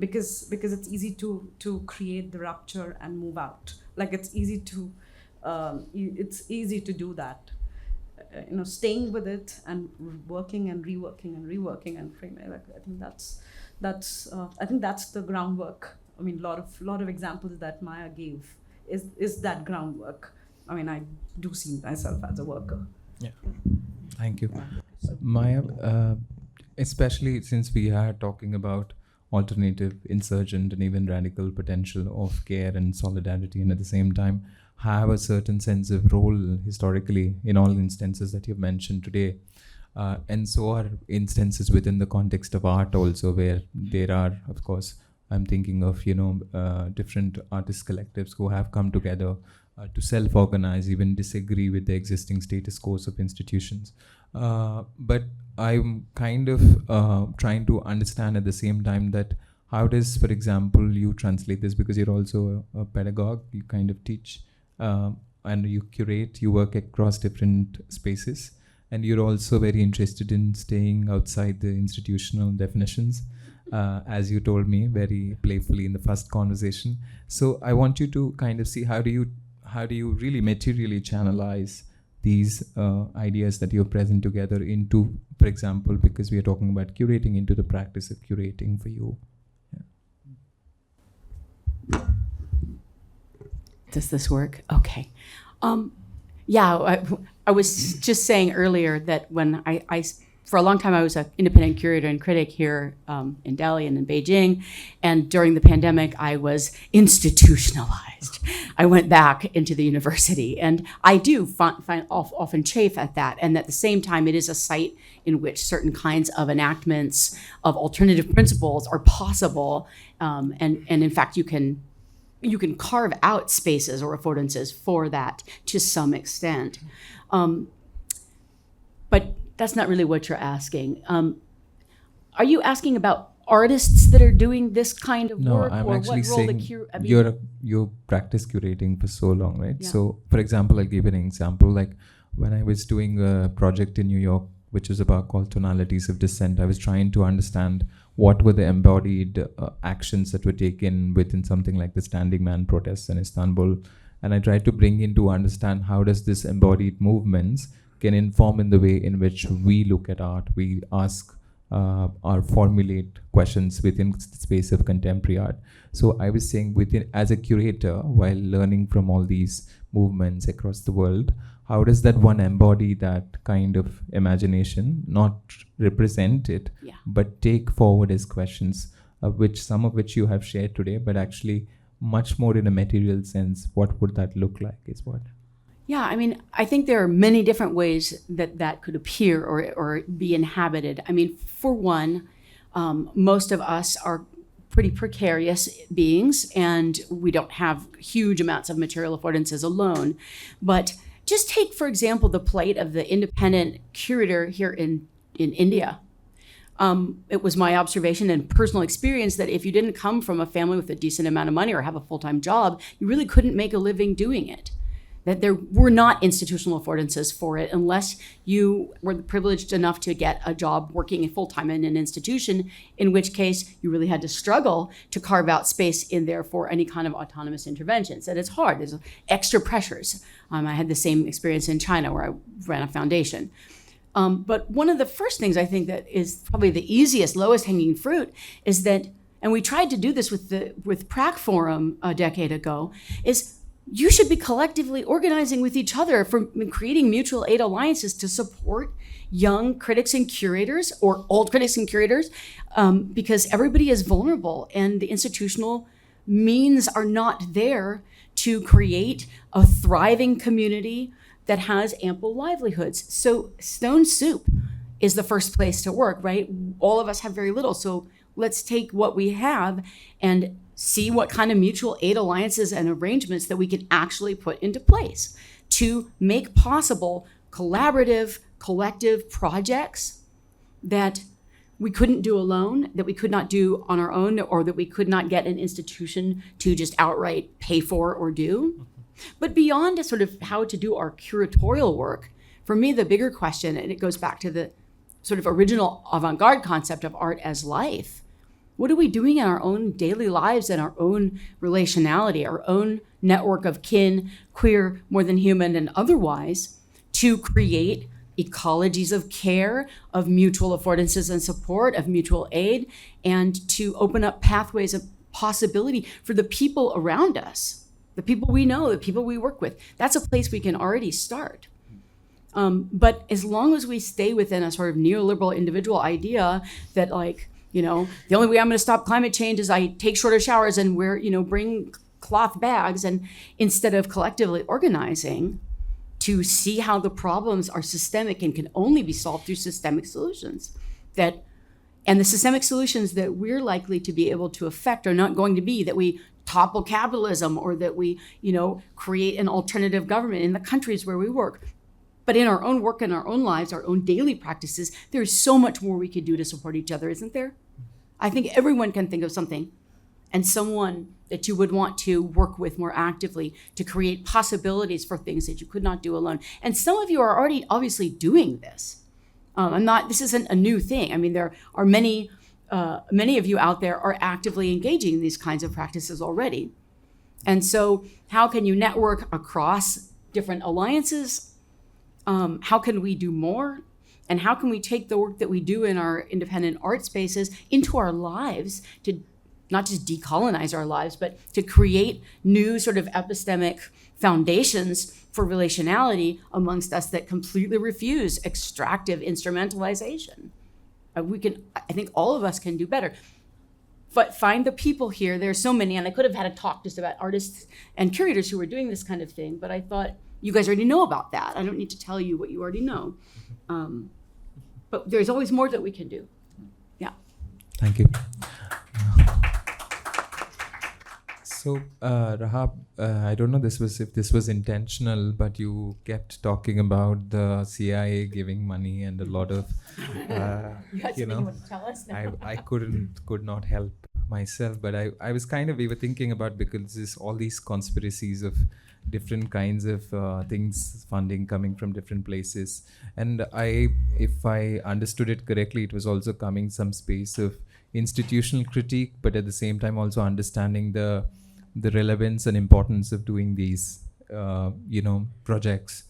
because it's easy to create the rupture and move out. Like it's easy to do that, staying with it and working and reworking and framing. Like I think that's the groundwork. I mean, a lot of examples that Maya gave is that groundwork. I mean, I do see myself as a worker.
Yeah. Thank you. Maya, especially since we are talking about alternative, insurgent, and even radical potential of care and solidarity, and at the same time have a certain sense of role historically in all instances that you've mentioned today. And so are instances within the context of art also, where there are, of course, I'm thinking of, different artist collectives who have come together to self-organize, even disagree with the existing status quo of institutions. But I'm kind of trying to understand at the same time that how does, for example, you translate this, because you're also a pedagogue, you kind of teach and you curate, you work across different spaces, and you're also very interested in staying outside the institutional definitions. As you told me very playfully in the first conversation. So I want you to kind of see how do you really materially channelize these ideas that you're present together into, for example, because we are talking about curating, into the practice of curating for you. Yeah.
Does this work? Okay. I was just saying earlier that when I for a long time, I was an independent curator and critic here in Delhi and in Beijing. And during the pandemic, I was institutionalized. I went back into the university. And I do often chafe at that. And at the same time, it is a site in which certain kinds of enactments of alternative principles are possible. And in fact, you can carve out spaces or affordances for that to some extent. But that's not really what you're asking. Are you asking about artists that are doing this kind of work?
No, I'm
or
actually
what role
saying you practice curating for so long, right?
Yeah.
So, for example, I'll give an example. Like when I was doing a project in New York, which was about called Tonalities of Dissent, I was trying to understand what were the embodied actions that were taken within something like the Standing Man protests in Istanbul. And I tried to bring in to understand how does this embodied movements can inform in the way in which we look at art, we ask or formulate questions within the space of contemporary art. So I was saying as a curator, while learning from all these movements across the world, how does that one embody that kind of imagination, not represent it, but take forward as questions, some of which you have shared today, but actually much more in a material sense, what would that look like is what?
Yeah, I mean, I think there are many different ways that could appear or be inhabited. I mean, for one, most of us are pretty precarious beings, and we don't have huge amounts of material affordances alone. But just take, for example, the plight of the independent curator here in India. It was my observation and personal experience that if you didn't come from a family with a decent amount of money or have a full-time job, you really couldn't make a living doing it. That there were not institutional affordances for it unless you were privileged enough to get a job working full-time in an institution, in which case you really had to struggle to carve out space in there for any kind of autonomous interventions. And it's hard, there's extra pressures. I had the same experience in China where I ran a foundation. But one of the first things I think that is probably the easiest, lowest hanging fruit is that, and we tried to do this with Prac Forum a decade ago, is you should be collectively organizing with each other for creating mutual aid alliances to support young critics and curators or old critics and curators, because everybody is vulnerable and the institutional means are not there to create a thriving community that has ample livelihoods. So Stone Soup is the first place to work, right? All of us have very little. So let's take what we have and see what kind of mutual aid alliances and arrangements that we can actually put into place to make possible collaborative, collective projects that we couldn't do alone, that we could not do on our own, or that we could not get an institution to just outright pay for or do. But beyond sort of how to do our curatorial work, for me, the bigger question, and it goes back to the sort of original avant-garde concept of art as life, what are we doing in our own daily lives and our own relationality, our own network of kin, queer, more than human, and otherwise, to create ecologies of care, of mutual affordances and support, of mutual aid, and to open up pathways of possibility for the people around us, the people we know, the people we work with. That's a place we can already start. But as long as we stay within a sort of neoliberal individual idea that, like, you know, the only way I'm going to stop climate change is I take shorter showers and wear, you know, bring cloth bags, and instead of collectively organizing to see how the problems are systemic and can only be solved through systemic solutions, and the systemic solutions that we're likely to be able to affect are not going to be that we topple capitalism or that we, you know, create an alternative government in the countries where we work. But in our own work, in our own lives, our own daily practices, there's so much more we could do to support each other, isn't there? I think everyone can think of something and someone that you would want to work with more actively to create possibilities for things that you could not do alone. And some of you are already obviously doing this. This isn't a new thing. I mean, there are many of you out there are actively engaging in these kinds of practices already. And so how can you network across different alliances? How can we do more? And how can we take the work that we do in our independent art spaces into our lives to not just decolonize our lives, but to create new sort of epistemic foundations for relationality amongst us that completely refuse extractive instrumentalization? I think all of us can do better. But find the people here. There's so many, and I could have had a talk just about artists and curators who are doing this kind of thing, but I thought, you guys already know about that. I don't need to tell you what you already know. But there's always more that we can do. Yeah.
Thank you. So, Rahaab, I don't know if this was intentional, but you kept talking about the CIA giving money and a lot of,
you know, to tell us? No.
I could not help myself, but I was kind of, we were thinking about, because there's all these conspiracies of different kinds of things, funding coming from different places. And if I understood it correctly, it was also coming some space of institutional critique, but at the same time also understanding the relevance and importance of doing these, projects,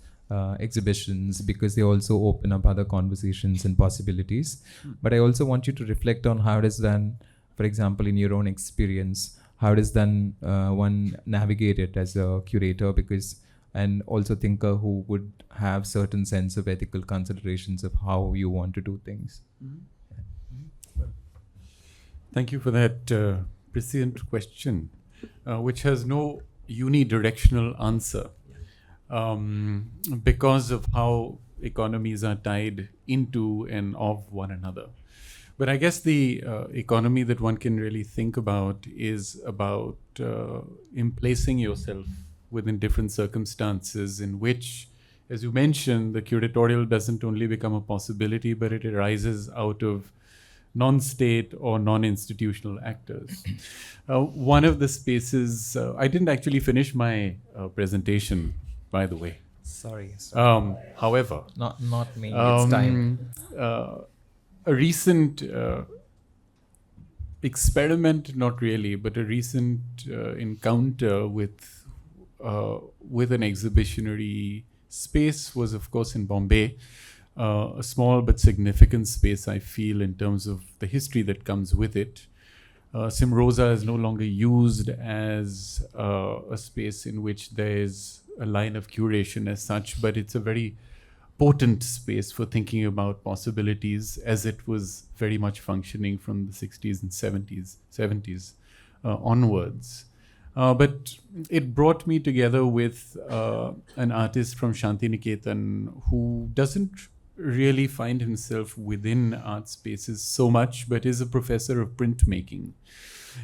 exhibitions, because they also open up other conversations and possibilities. But I also want you to reflect on how does then, for example, in your own experience, how does then one navigate it as a curator, and also thinker who would have certain sense of ethical considerations of how you want to do things?
Thank you for that prescient question, which has no unidirectional answer, because of how economies are tied into and of one another. But I guess the economy that one can really think about is about placing yourself within different circumstances in which, as you mentioned, the curatorial doesn't only become a possibility, but it arises out of non-state or non-institutional actors. One of the spaces, I didn't actually finish my presentation, by the way.
Sorry.
However,
Not me. It's time.
A recent experiment, not really, but a recent encounter with an exhibitionary space was, of course, in Bombay. A small but significant space, I feel, in terms of the history that comes with it. Simrosa is no longer used as a space in which there is a line of curation as such, but it's a very potent space for thinking about possibilities, as it was very much functioning from the 60s and 70s onwards. But it brought me together with an artist from Shantiniketan who doesn't really find himself within art spaces so much, but is a professor of printmaking.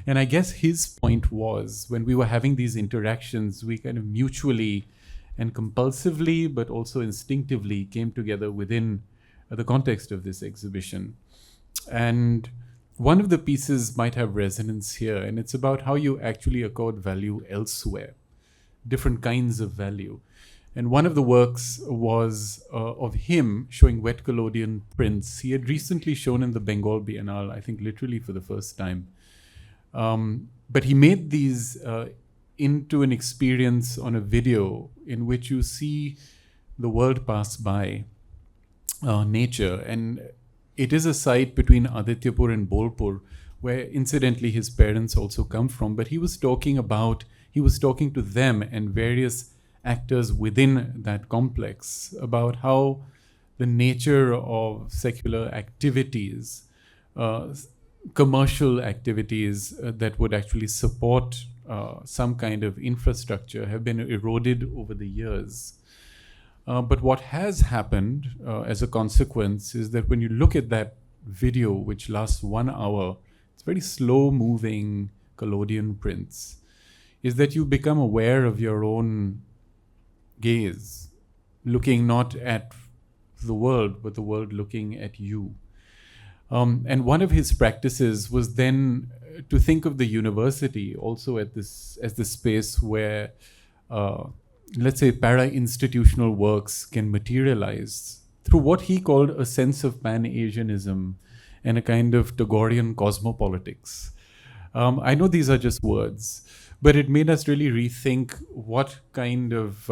And I guess his point was, when we were having these interactions, we kind of mutually and compulsively, but also instinctively came together within the context of this exhibition. And one of the pieces might have resonance here, and it's about how you actually accord value elsewhere, different kinds of value. And one of the works was of him showing wet collodion prints. He had recently shown in the Bengal Biennale, I think literally for the first time. But he made these into an experience on a video in which you see the world pass by, nature. And it is a site between Adityapur and Bolpur, where incidentally his parents also come from. But he was talking to them and various actors within that complex about how the nature of secular activities, commercial activities that would actually support some kind of infrastructure have been eroded over the years. But what has happened as a consequence is that when you look at that video, which lasts 1 hour, it's very slow moving collodion prints, is that you become aware of your own gaze, looking not at the world, but the world looking at you. And one of his practices was then to think of the university also as this space where, let's say, para-institutional works can materialize through what he called a sense of Pan-Asianism and a kind of Tagorean cosmopolitics. I know these are just words, but it made us really rethink what kind of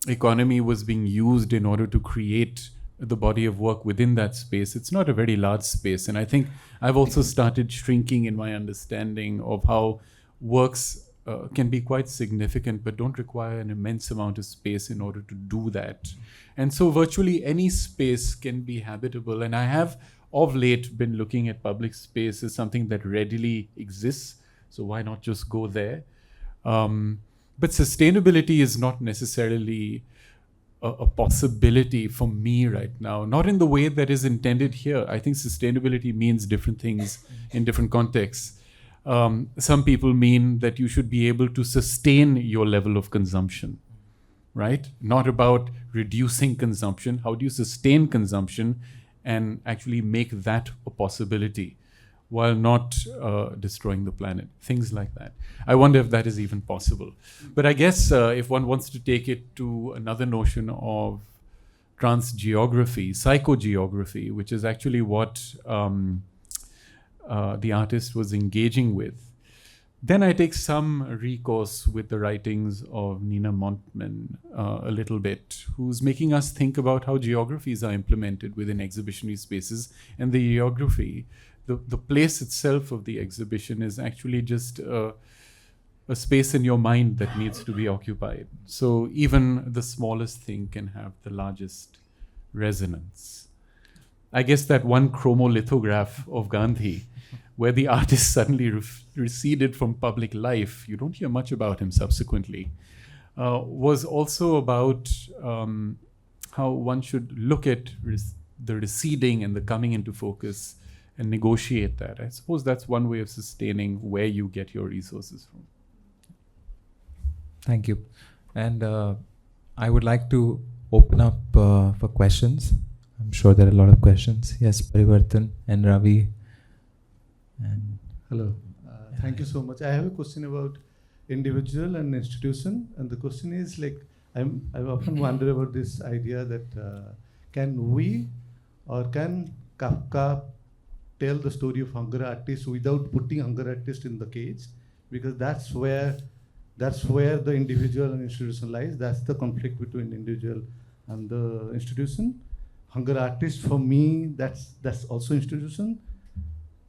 economy was being used in order to create the body of work within that space. It's not a very large space. And I think I've also started shrinking in my understanding of how works can be quite significant, but don't require an immense amount of space in order to do that. And so virtually any space can be habitable. And I have of late been looking at public space as something that readily exists. So why not just go there? But sustainability is not necessarily a possibility for me right now, not in the way that is intended here. I think sustainability means different things in different contexts. Some people mean that you should be able to sustain your level of consumption, right? Not about reducing consumption. How do you sustain consumption and actually make that a possibility while not destroying the planet? Things like that. I wonder if that is even possible. But I guess if one wants to take it to another notion of transgeography, psychogeography, which is actually what the artist was engaging with, then I take some recourse with the writings of Nina Montman a little bit, who's making us think about how geographies are implemented within exhibitionary spaces. And the geography, the place itself of the exhibition is actually just a space in your mind that needs to be occupied. So even the smallest thing can have the largest resonance. I guess that one chromolithograph of Gandhi, where the artist suddenly receded from public life, you don't hear much about him subsequently, was also about how one should look at the receding and the coming into focus and negotiate that. I suppose that's one way of sustaining where you get your resources from.
Thank you. And I would like to open up for questions. I'm sure there are a lot of questions. Yes, Parivartan and Ravi. And
hello. Thank you so much. I have a question about individual and institution. And the question is like, I often wonder about this idea that can we or can Kafka tell the story of hunger artists without putting hunger artists in the cage? Because that's where the individual and institution lies. That's the conflict between individual and the institution. Hunger artist, for me, that's also institution.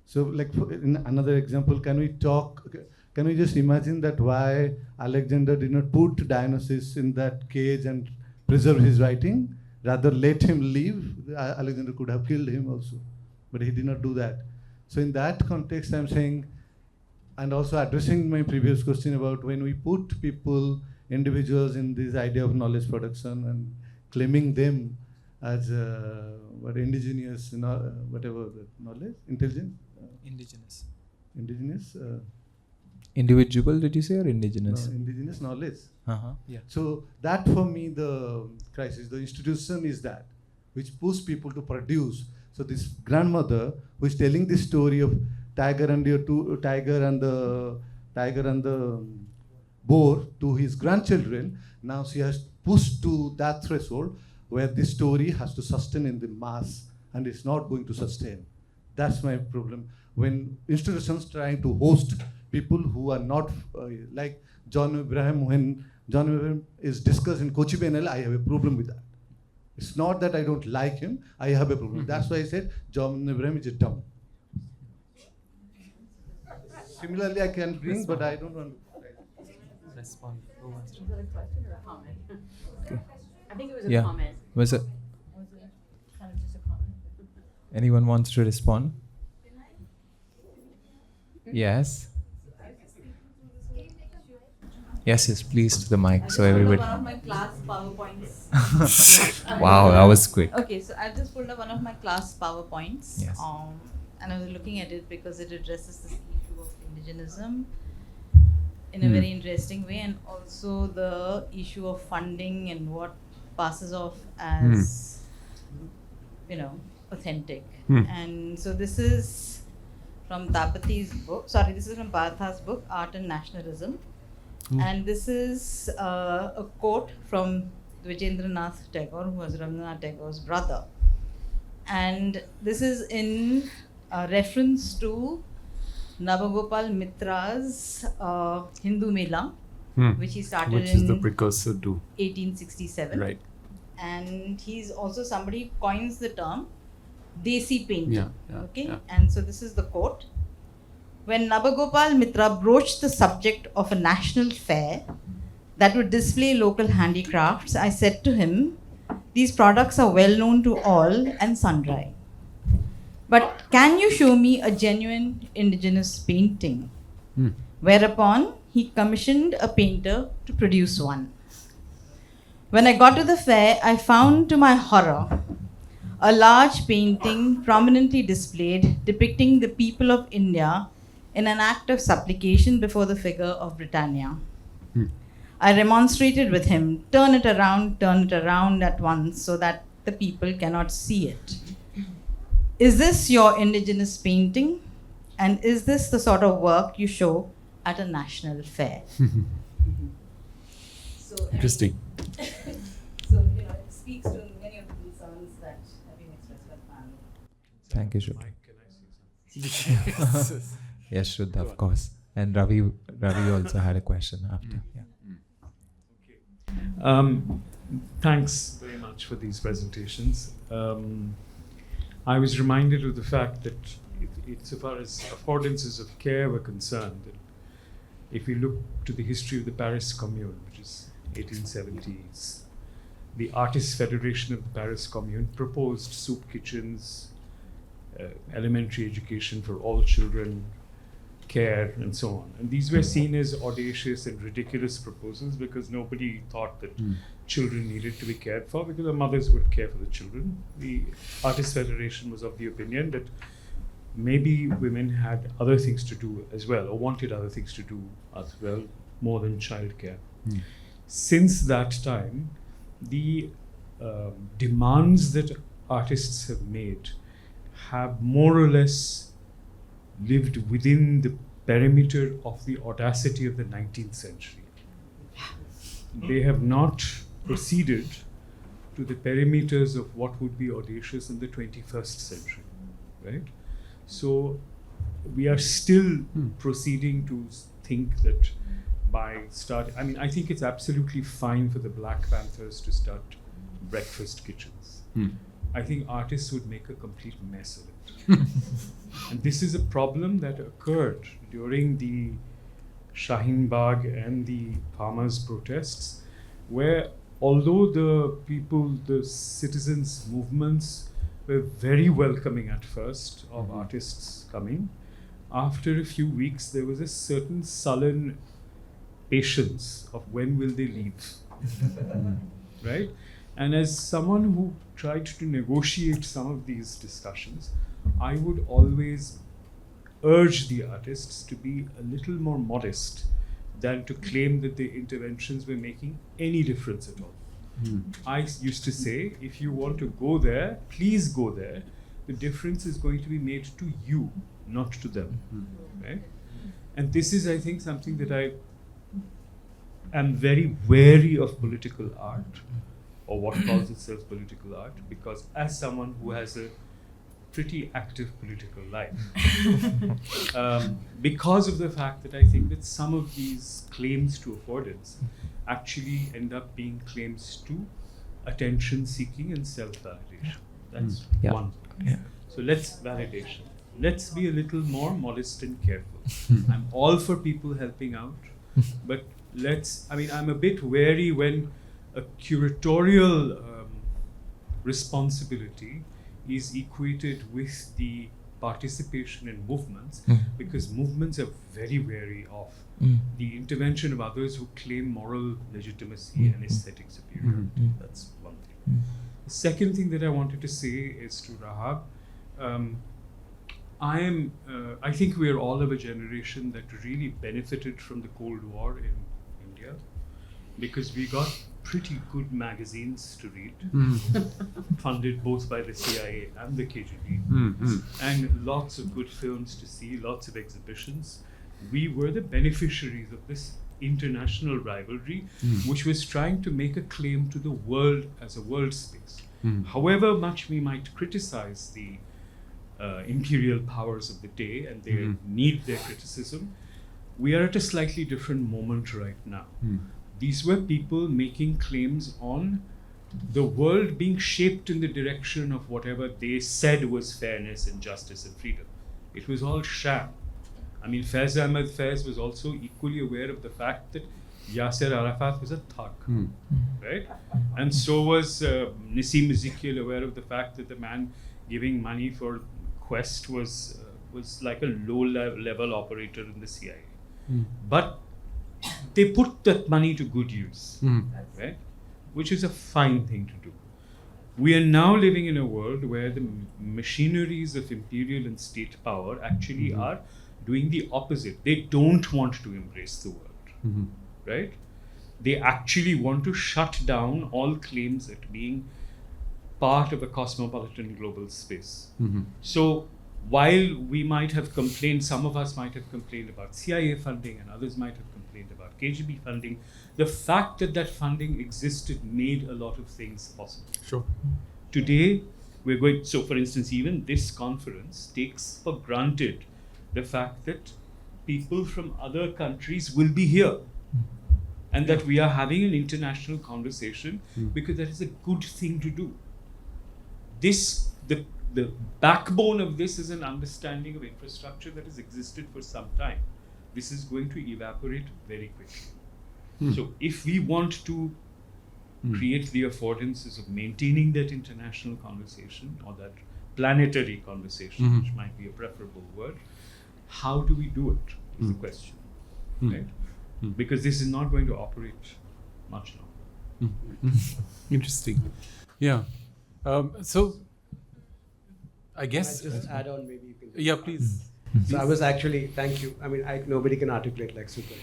So like in another example, can we just imagine that why Alexander did not put Dionysus in that cage and preserve his writing, rather let him leave? Alexander could have killed him also, but he did not do that. So in that context, I'm saying, and also addressing my previous question about when we put people, individuals in this idea of knowledge production and claiming them as indigenous, whatever the knowledge, intelligent? Indigenous?
Individual, did you say, or indigenous?
No, indigenous knowledge.
Yeah.
So that for me, the crisis, the institution is that, which pushes people to produce. So this grandmother who is telling this story of tiger and the boar to his grandchildren, now she has pushed to that threshold where this story has to sustain in the mass, and it's not going to sustain. That's my problem. When institutions trying to host people who are not like John Abraham, when John Abraham is discussed in Kochi Panel, I have a problem with that. It's not that I don't like him, I have a problem. That's why I said John Abraham is a dumb. Similarly, I can bring, but I don't want to
respond.
Was it a question or a comment?
Okay.
I think it was a comment.
Was it?
Was it kind of just a comment?
Anyone wants to respond? Yes. Yes, please, to the mic, so everybody.
One of my class PowerPoints.
Wow, that was quick.
Okay, so I just pulled up one of my class PowerPoints.
Yes.
And I was looking at it because it addresses this issue of indigenism in a very interesting way, and also the issue of funding and what passes off as, authentic. And so this is from Tapati's book. Sorry, this is from Partha's book, Art and Nationalism. And this is a quote from Vijendranath Tagore, who was Rabindranath Tagore's brother. And this is in reference to Nabagopal Mitra's Hindu Mela, which he started
which is the precursor to
1867.
Right.
And he's also somebody who coins the term Desi painting.
Yeah.
And so this is the quote. When Nabagopal Mitra broached the subject of a national fair that would display local handicrafts, I said to him, "These products are well known to all and sundry. But can you show me a genuine indigenous painting?" Whereupon he commissioned a painter to produce one. When I got to the fair, I found to my horror a large painting prominently displayed depicting the people of India in an act of supplication before the figure of Britannia. I remonstrated with him, turn it around at once so that the people cannot see it. Is this your indigenous painting? And is this the sort of work you show at a national fair?
Interesting.
So, it speaks to many of the concerns that have been expressed by the panel.
Thank you, Shruti. Yes, Shruti, of course. And Ravi also had a question after.
Thanks very much for these presentations. I was reminded of the fact that so far as affordances of care were concerned, if we look to the history of the Paris Commune, which is 1870s, the Artists' Federation of the Paris Commune proposed soup kitchens, elementary education for all children, care, and so on. And these were seen as audacious and ridiculous proposals because nobody thought that children needed to be cared for, because the mothers would care for the children. The Artists' Federation was of the opinion that maybe women had other things to do as well, or wanted other things to do as well, more than childcare. Since that time, the demands that artists have made have more or less lived within the perimeter of the audacity of the 19th century. They have not proceeded to the perimeters of what would be audacious in the 21st century, right? So we are still proceeding to think that I think it's absolutely fine for the Black Panthers to start breakfast kitchens. I think artists would make a complete mess of it. And this is a problem that occurred during the Shaheen Bagh and the farmers' protests, where although the citizens' movements were very welcoming at first of artists coming, after a few weeks there was a certain sullen patience of when will they leave, right? And as someone who tried to negotiate some of these discussions, I would always urge the artists to be a little more modest than to claim that their interventions were making any difference at all. I used to say, if you want to go there, please go there. The difference is going to be made to you, not to them, right? And this is, I think, something that I am very wary of political art, or what calls itself political art, because as someone who has a pretty active political life, because of the fact that I think that some of these claims to affordance actually end up being claims to attention seeking and self-validation. That's one thing. So validation. Let's be a little more modest and careful. I'm all for people helping out, but I'm a bit wary when a curatorial responsibility is equated with the participation in movements, because movements are very wary of the intervention of others who claim moral legitimacy and aesthetic superiority. That's one thing. The second thing that I wanted to say is to Rahaab. I think we are all of a generation that really benefited from the Cold War in India, because we got pretty good magazines to read, funded both by the CIA and the KGB, and lots of good films to see, lots of exhibitions. We were the beneficiaries of this international rivalry, which was trying to make a claim to the world as a world space. However much we might criticize the imperial powers of the day, and they need their criticism, we are at a slightly different moment right now. These were people making claims on the world being shaped in the direction of whatever they said was fairness and justice and freedom. It was all sham. I mean, Faiz Ahmed Faiz was also equally aware of the fact that Yasser Arafat was a thug, right? And so was Nissim Ezekiel aware of the fact that the man giving money for Quest was like a low-level operator in the CIA. But they put that money to good use, right? Which is a fine thing to do. We are now living in a world where the machineries of imperial and state power actually are doing the opposite. They don't want to embrace the world, right? They actually want to shut down all claims at being part of a cosmopolitan global space. So while we might have complained, some of us might have complained about CIA funding and others might have complained about KGB funding, the fact that that funding existed made a lot of things possible.
Sure.
Today, we're going, so for instance, even this conference takes for granted the fact that people from other countries will be here and that we are having an international conversation because that is a good thing to do. The backbone of this is an understanding of infrastructure that has existed for some time. This is going to evaporate very quickly. So if we want to create the affordances of maintaining that international conversation, or that planetary conversation, which might be a preferable word, how do we do it is the question, right? Because this is not going to operate much longer.
Interesting. Yeah. So I guess.
Can I just add on, maybe you can.
Yeah, please.
So I was actually, thank you. I mean, nobody can articulate like Super.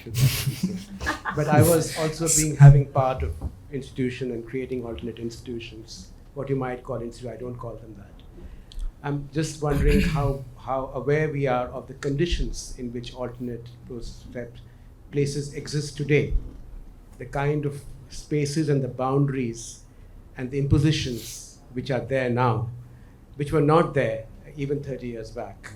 But I was also having part of institution and creating alternate institutions, what you might call institute. I don't call them that. I'm just wondering how aware we are of the conditions in which alternate places exist today, the kind of spaces and the boundaries and the impositions which are there now, which were not there even 30 years back,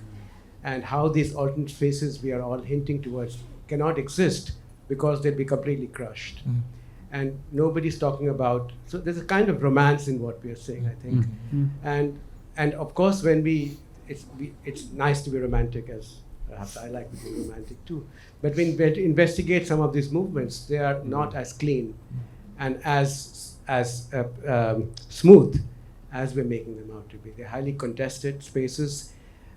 and how these alternate spaces we are all hinting towards cannot exist because they'll be completely crushed. And nobody's talking about, so there's a kind of romance in what we are saying, I think. And of course, when it's nice to be romantic, as perhaps I like to be romantic too. But when we investigate some of these movements, they are not as clean and as smooth as we're making them out to be. They're highly contested spaces.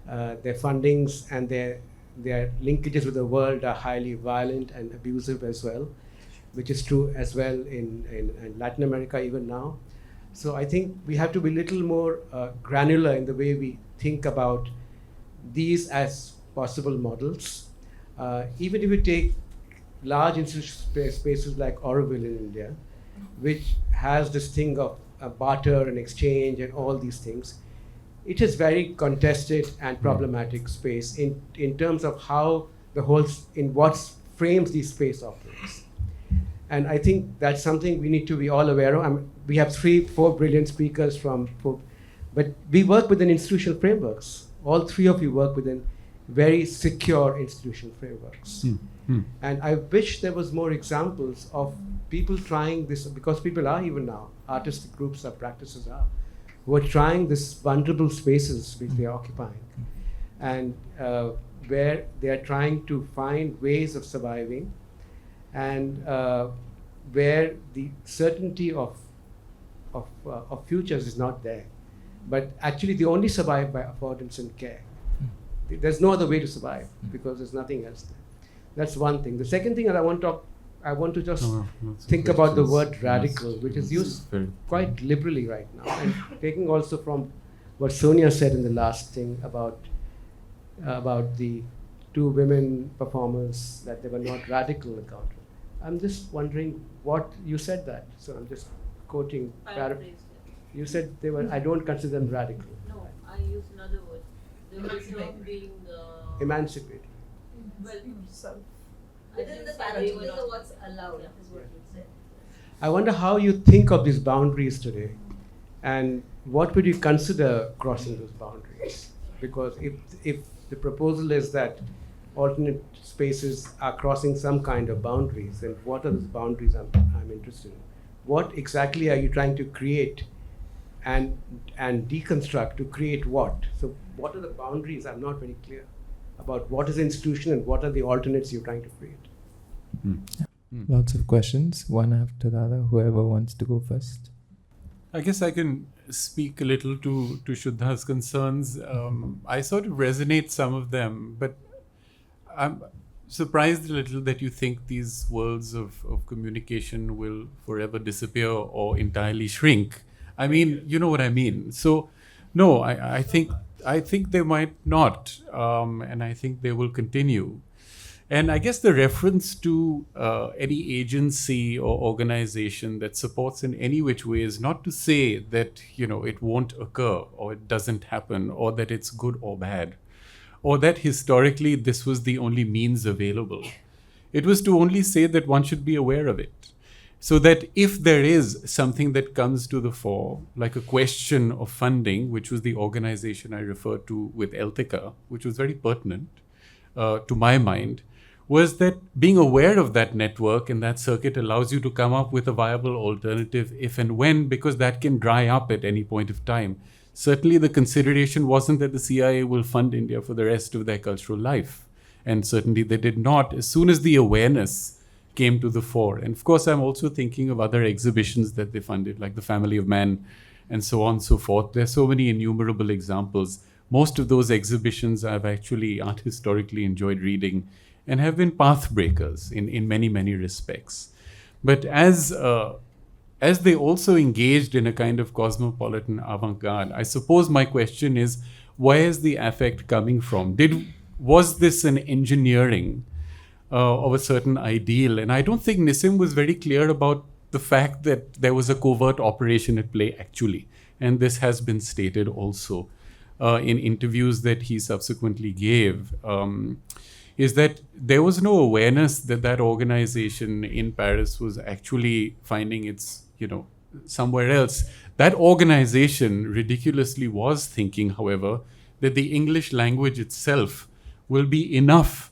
Their fundings and their linkages with the world are highly violent and abusive as well, which is true as well in Latin America even now. So I think we have to be a little more granular in the way we think about these as possible models. Even if you take large institutional spaces like Auroville in India, which has this thing of barter and exchange and all these things, it is very contested and problematic space in terms of how the whole, in what frames these space operates. And I think that's something we need to be all aware of. We have 3-4 brilliant speakers but we work within institutional frameworks. All three of you work within very secure institutional frameworks. And I wish there was more examples of people trying this, because people are even now, artistic groups or practices are, who are trying this vulnerable spaces which they are occupying. And where they are trying to find ways of surviving, and where the certainty of futures is not there. But actually they only survive by affordance and care. There's no other way to survive because there's nothing else there. That's one thing. The second thing that I want to just think about the word radical, which is used quite liberally right now. And taking also from what Sonia said in the last thing about the 2 women performers, that they were not radical encounter. I'm just wondering what you said that. So I'm just quoting. You said they were. I don't consider them radical.
No, I use another word. They were being
emancipated.
Well, within the parameters of what's allowed is what you said.
I wonder how you think of these boundaries today, and what would you consider crossing those boundaries? Because if the proposal is that alternate spaces are crossing some kind of boundaries, then what are those boundaries I'm interested in? What exactly are you trying to create and deconstruct to create what? So what are the boundaries? I'm not very clear about what is the institution and what are the alternates you're trying to create.
Lots of questions, one after the other. Whoever wants to go first.
I guess I can speak a little to Shuddha's concerns. I sort of resonate some of them, but I'm surprised a little that you think these worlds of communication will forever disappear or entirely shrink. I mean, you know what I mean. So, no, I think they might not, and I think they will continue. And I guess the reference to any agency or organization that supports in any which way is not to say that, it won't occur or it doesn't happen or that it's good or bad, or that historically this was the only means available. It was to only say that one should be aware of it. So that if there is something that comes to the fore, like a question of funding, which was the organization I referred to with Eltica, which was very pertinent to my mind, was that being aware of that network and that circuit allows you to come up with a viable alternative if and when, because that can dry up at any point of time. Certainly the consideration wasn't that the CIA will fund India for the rest of their cultural life. And certainly they did not, as soon as the awareness came to the fore. And of course, I'm also thinking of other exhibitions that they funded, like the Family of Man and so on and so forth. There's so many innumerable examples. Most of those exhibitions I've actually art historically enjoyed reading and have been path breakers in many, many respects. But as they also engaged in a kind of cosmopolitan avant-garde, I suppose my question is, where is the affect coming from? Was this an engineering of a certain ideal? And I don't think Nissim was very clear about the fact that there was a covert operation at play actually. And this has been stated also in interviews that he subsequently gave, is that there was no awareness that that organization in Paris was actually finding its, somewhere else. That organization ridiculously was thinking, however, that the English language itself will be enough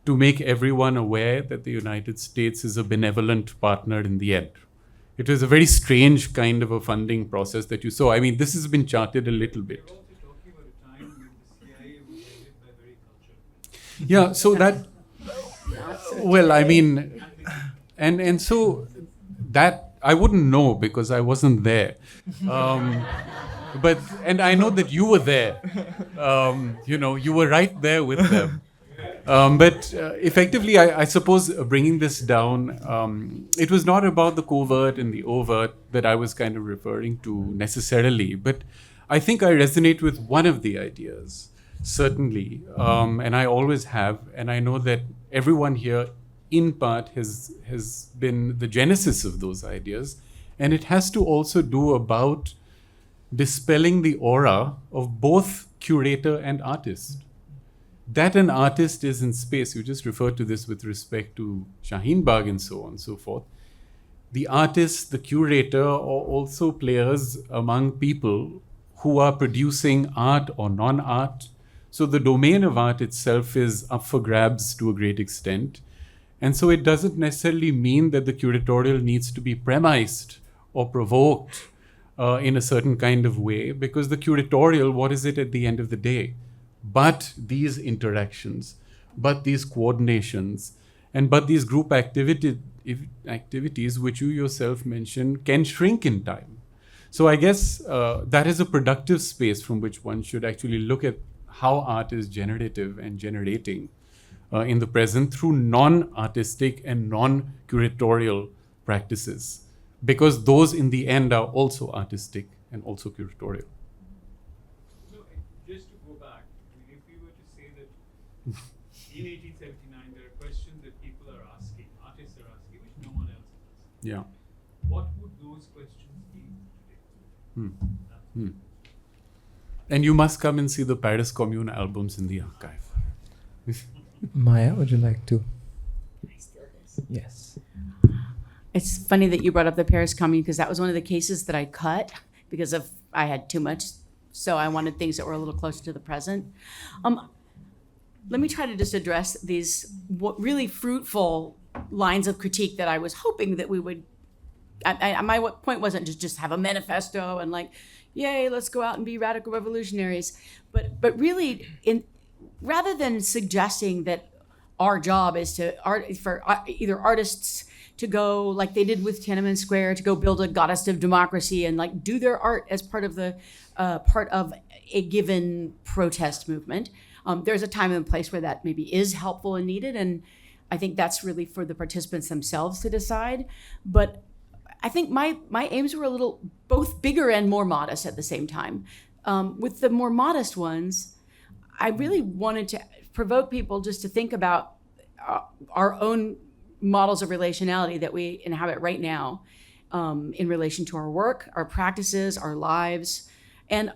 to make everyone aware that the United States is a benevolent partner in the end. It was a very strange kind of a funding process that you saw. I mean, this has been charted a little bit. Yeah, so that, well, I mean, and so that, I wouldn't know because I wasn't there. And I know that you were there. You were right there with them. But effectively, I suppose bringing this down, it was not about the covert and the overt that I was kind of referring to necessarily, but I think I resonate with one of the ideas, certainly, and I always have, and I know that everyone here in part has been the genesis of those ideas, and it has to also do about dispelling the aura of both curator and artist. That an artist is in space, you just referred to this with respect to Shaheen Bagh and so on and so forth. The artist, the curator are also players among people who are producing art or non-art. So the domain of art itself is up for grabs to a great extent. And so it doesn't necessarily mean that the curatorial needs to be premised or provoked in a certain kind of way, because the curatorial, what is it at the end of the day? But these interactions, but these coordinations, and but these group activities which you yourself mentioned can shrink in time. So I guess that is a productive space from which one should actually look at how art is generative and generating in the present through non-artistic and non-curatorial practices, because those in the end are also artistic and also curatorial.
Just to go back, if we were to say that in 1879 there are questions that people are asking, artists are asking, which no one else is asking.
Yeah.
What would those questions be today?
And you must come and see the Paris Commune albums in the archive.
Maya, would you like to?
Can I steal this?
Yes.
It's funny that you brought up the Paris Commune, because that was one of the cases that I cut because I had too much. So I wanted things that were a little closer to the present. Let me try to just address these really fruitful lines of critique that I was hoping that we would. My point wasn't just have a manifesto and like, yay, let's go out and be radical revolutionaries. But really, rather than suggesting that our job is for either artists to go like they did with Tiananmen Square, to go build a goddess of democracy and like do their art as part of a given protest movement. There's a time and place where that maybe is helpful and needed, and I think that's really for the participants themselves to decide. But I think my aims were a little both bigger and more modest at the same time. With the more modest ones, I really wanted to provoke people just to think about our own models of relationality that we inhabit right now in relation to our work, our practices, our lives, and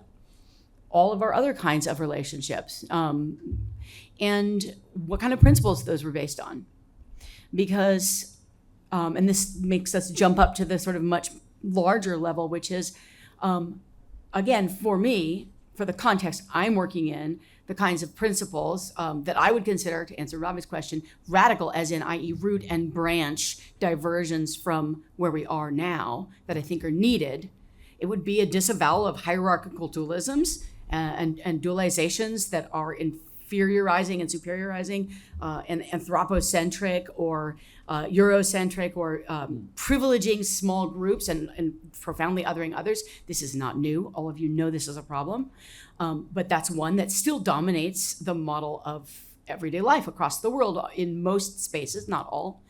all of our other kinds of relationships, and what kind of principles those were based on. Because, and this makes us jump up to the sort of much larger level, which is, again, for me, for the context I'm working in, the kinds of principles that I would consider, to answer Robin's question, radical, as in, i.e. root and branch diversions from where we are now that I think are needed. It would be a disavowal of hierarchical dualisms and dualizations that are inferiorizing and superiorizing and anthropocentric or Eurocentric or privileging small groups and profoundly othering others. This is not new. All of you know this is a problem. But that's one that still dominates the model of everyday life across the world in most spaces, not all.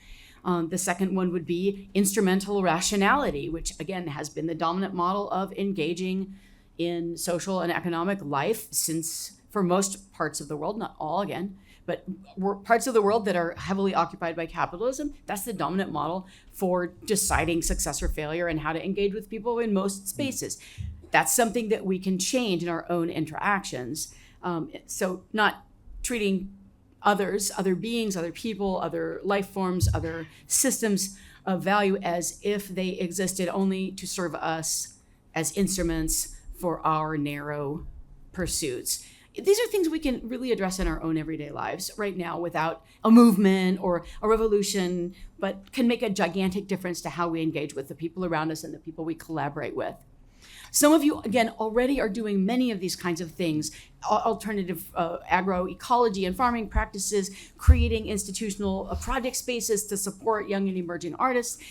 The second one would be instrumental rationality, which again has been the dominant model of engaging in social and economic life since, for most parts of the world, not all again, but parts of the world that are heavily occupied by capitalism, that's the dominant model for deciding success or failure and how to engage with people in most spaces. That's something that we can change in our own interactions. So not treating others, other beings, other people, other life forms, other systems of value as if they existed only to serve us as instruments for our narrow pursuits. These are things we can really address in our own everyday lives right now without a movement or a revolution, but can make a gigantic difference to how we engage with the people around us and the people we collaborate with. Some of you, again, already are doing many of these kinds of things, alternative agroecology and farming practices, creating institutional project spaces to support young and emerging artists.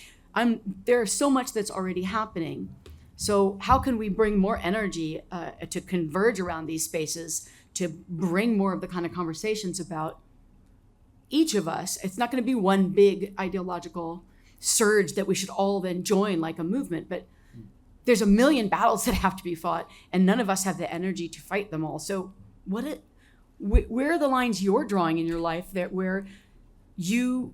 There's so much that's already happening. So how can we bring more energy to converge around these spaces, to bring more of the kind of conversations about each of us? It's not going to be one big ideological surge that we should all then join like a movement, but there's a million battles that have to be fought, and none of us have the energy to fight them all. So where are the lines you're drawing in your life that where you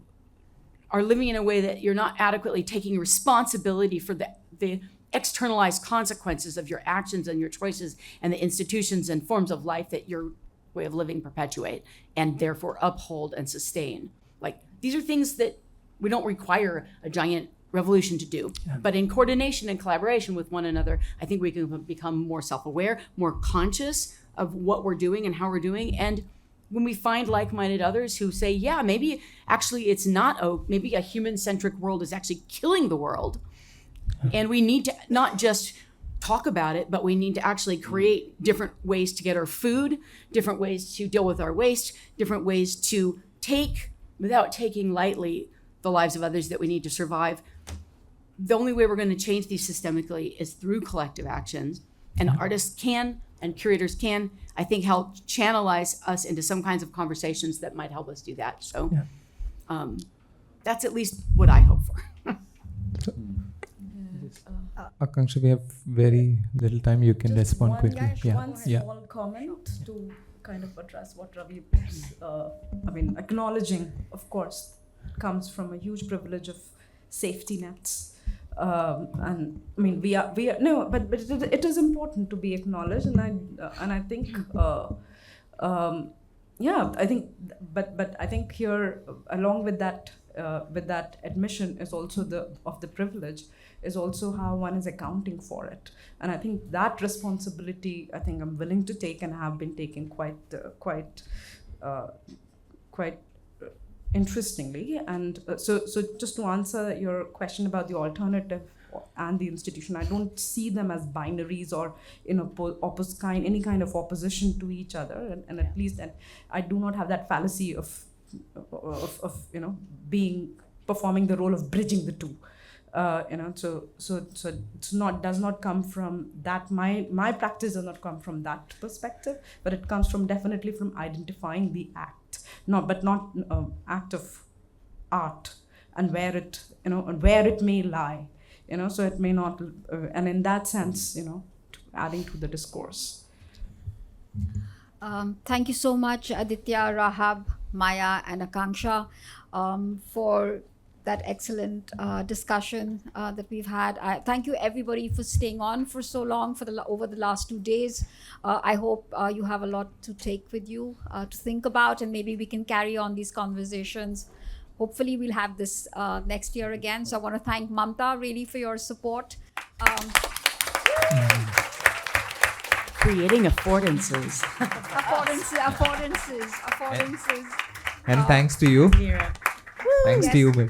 are living in a way that you're not adequately taking responsibility for the externalized consequences of your actions and your choices and the institutions and forms of life that your way of living perpetuate and therefore uphold and sustain? Like, these are things that we don't require a giant revolution to do. Yeah. But in coordination and collaboration with one another, I think we can become more self-aware, more conscious of what we're doing and how we're doing. And when we find like-minded others who say, yeah, maybe actually it's not, maybe a human-centric world is actually killing the world. And we need to not just talk about it, but we need to actually create different ways to get our food, different ways to deal with our waste, different ways to take, without taking lightly, the lives of others that we need to survive. The only way we're going to change these systemically is through collective actions. And artists can, and curators can, I think, help channelize us into some kinds of conversations that might help us do that. So that's at least what I hope for.
Akansha, we have very little time. You can respond quickly.
One small comment to kind of address what Ravi was, acknowledging, of course, comes from a huge privilege of safety nets. And I mean, we are no, but it is important to be acknowledged, and I think I think, but I think here, along with that admission is also the privilege is also how one is accounting for it, and I think that responsibility I think I'm willing to take and have been taking quite interestingly. And so just to answer your question about the alternative and the institution, I don't see them as binaries or any kind of opposition to each other, and at least, and I do not have that fallacy of performing the role of bridging the two. So it's does not come from that. My practice does not come from that perspective, but it comes definitely from identifying the act. Not act of art and where it may lie, so it may not, and in that sense, adding to the discourse.
Thank you so much, Aditya, Rahaab, Maya, and Akansha, for that excellent discussion that we've had. Thank you everybody for staying on for so long over the last 2 days. I hope you have a lot to take with you, to think about, and maybe we can carry on these conversations. Hopefully we'll have this next year again. So I want to thank Mamta really for your support.
Creating affordances.
Affordances.
And thanks to you. Thanks to you, Bill.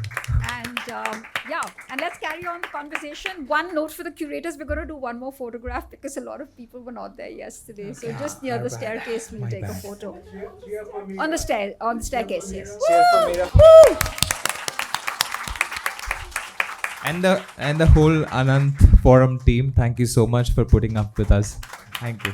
And let's carry on the conversation. One note for the curators, we're going to do one more photograph because a lot of people were not there yesterday. Okay. So just near the staircase, we'll take a photo. On the staircase, yes.
And the whole Anant Forum team, thank you so much for putting up with us. Thank you.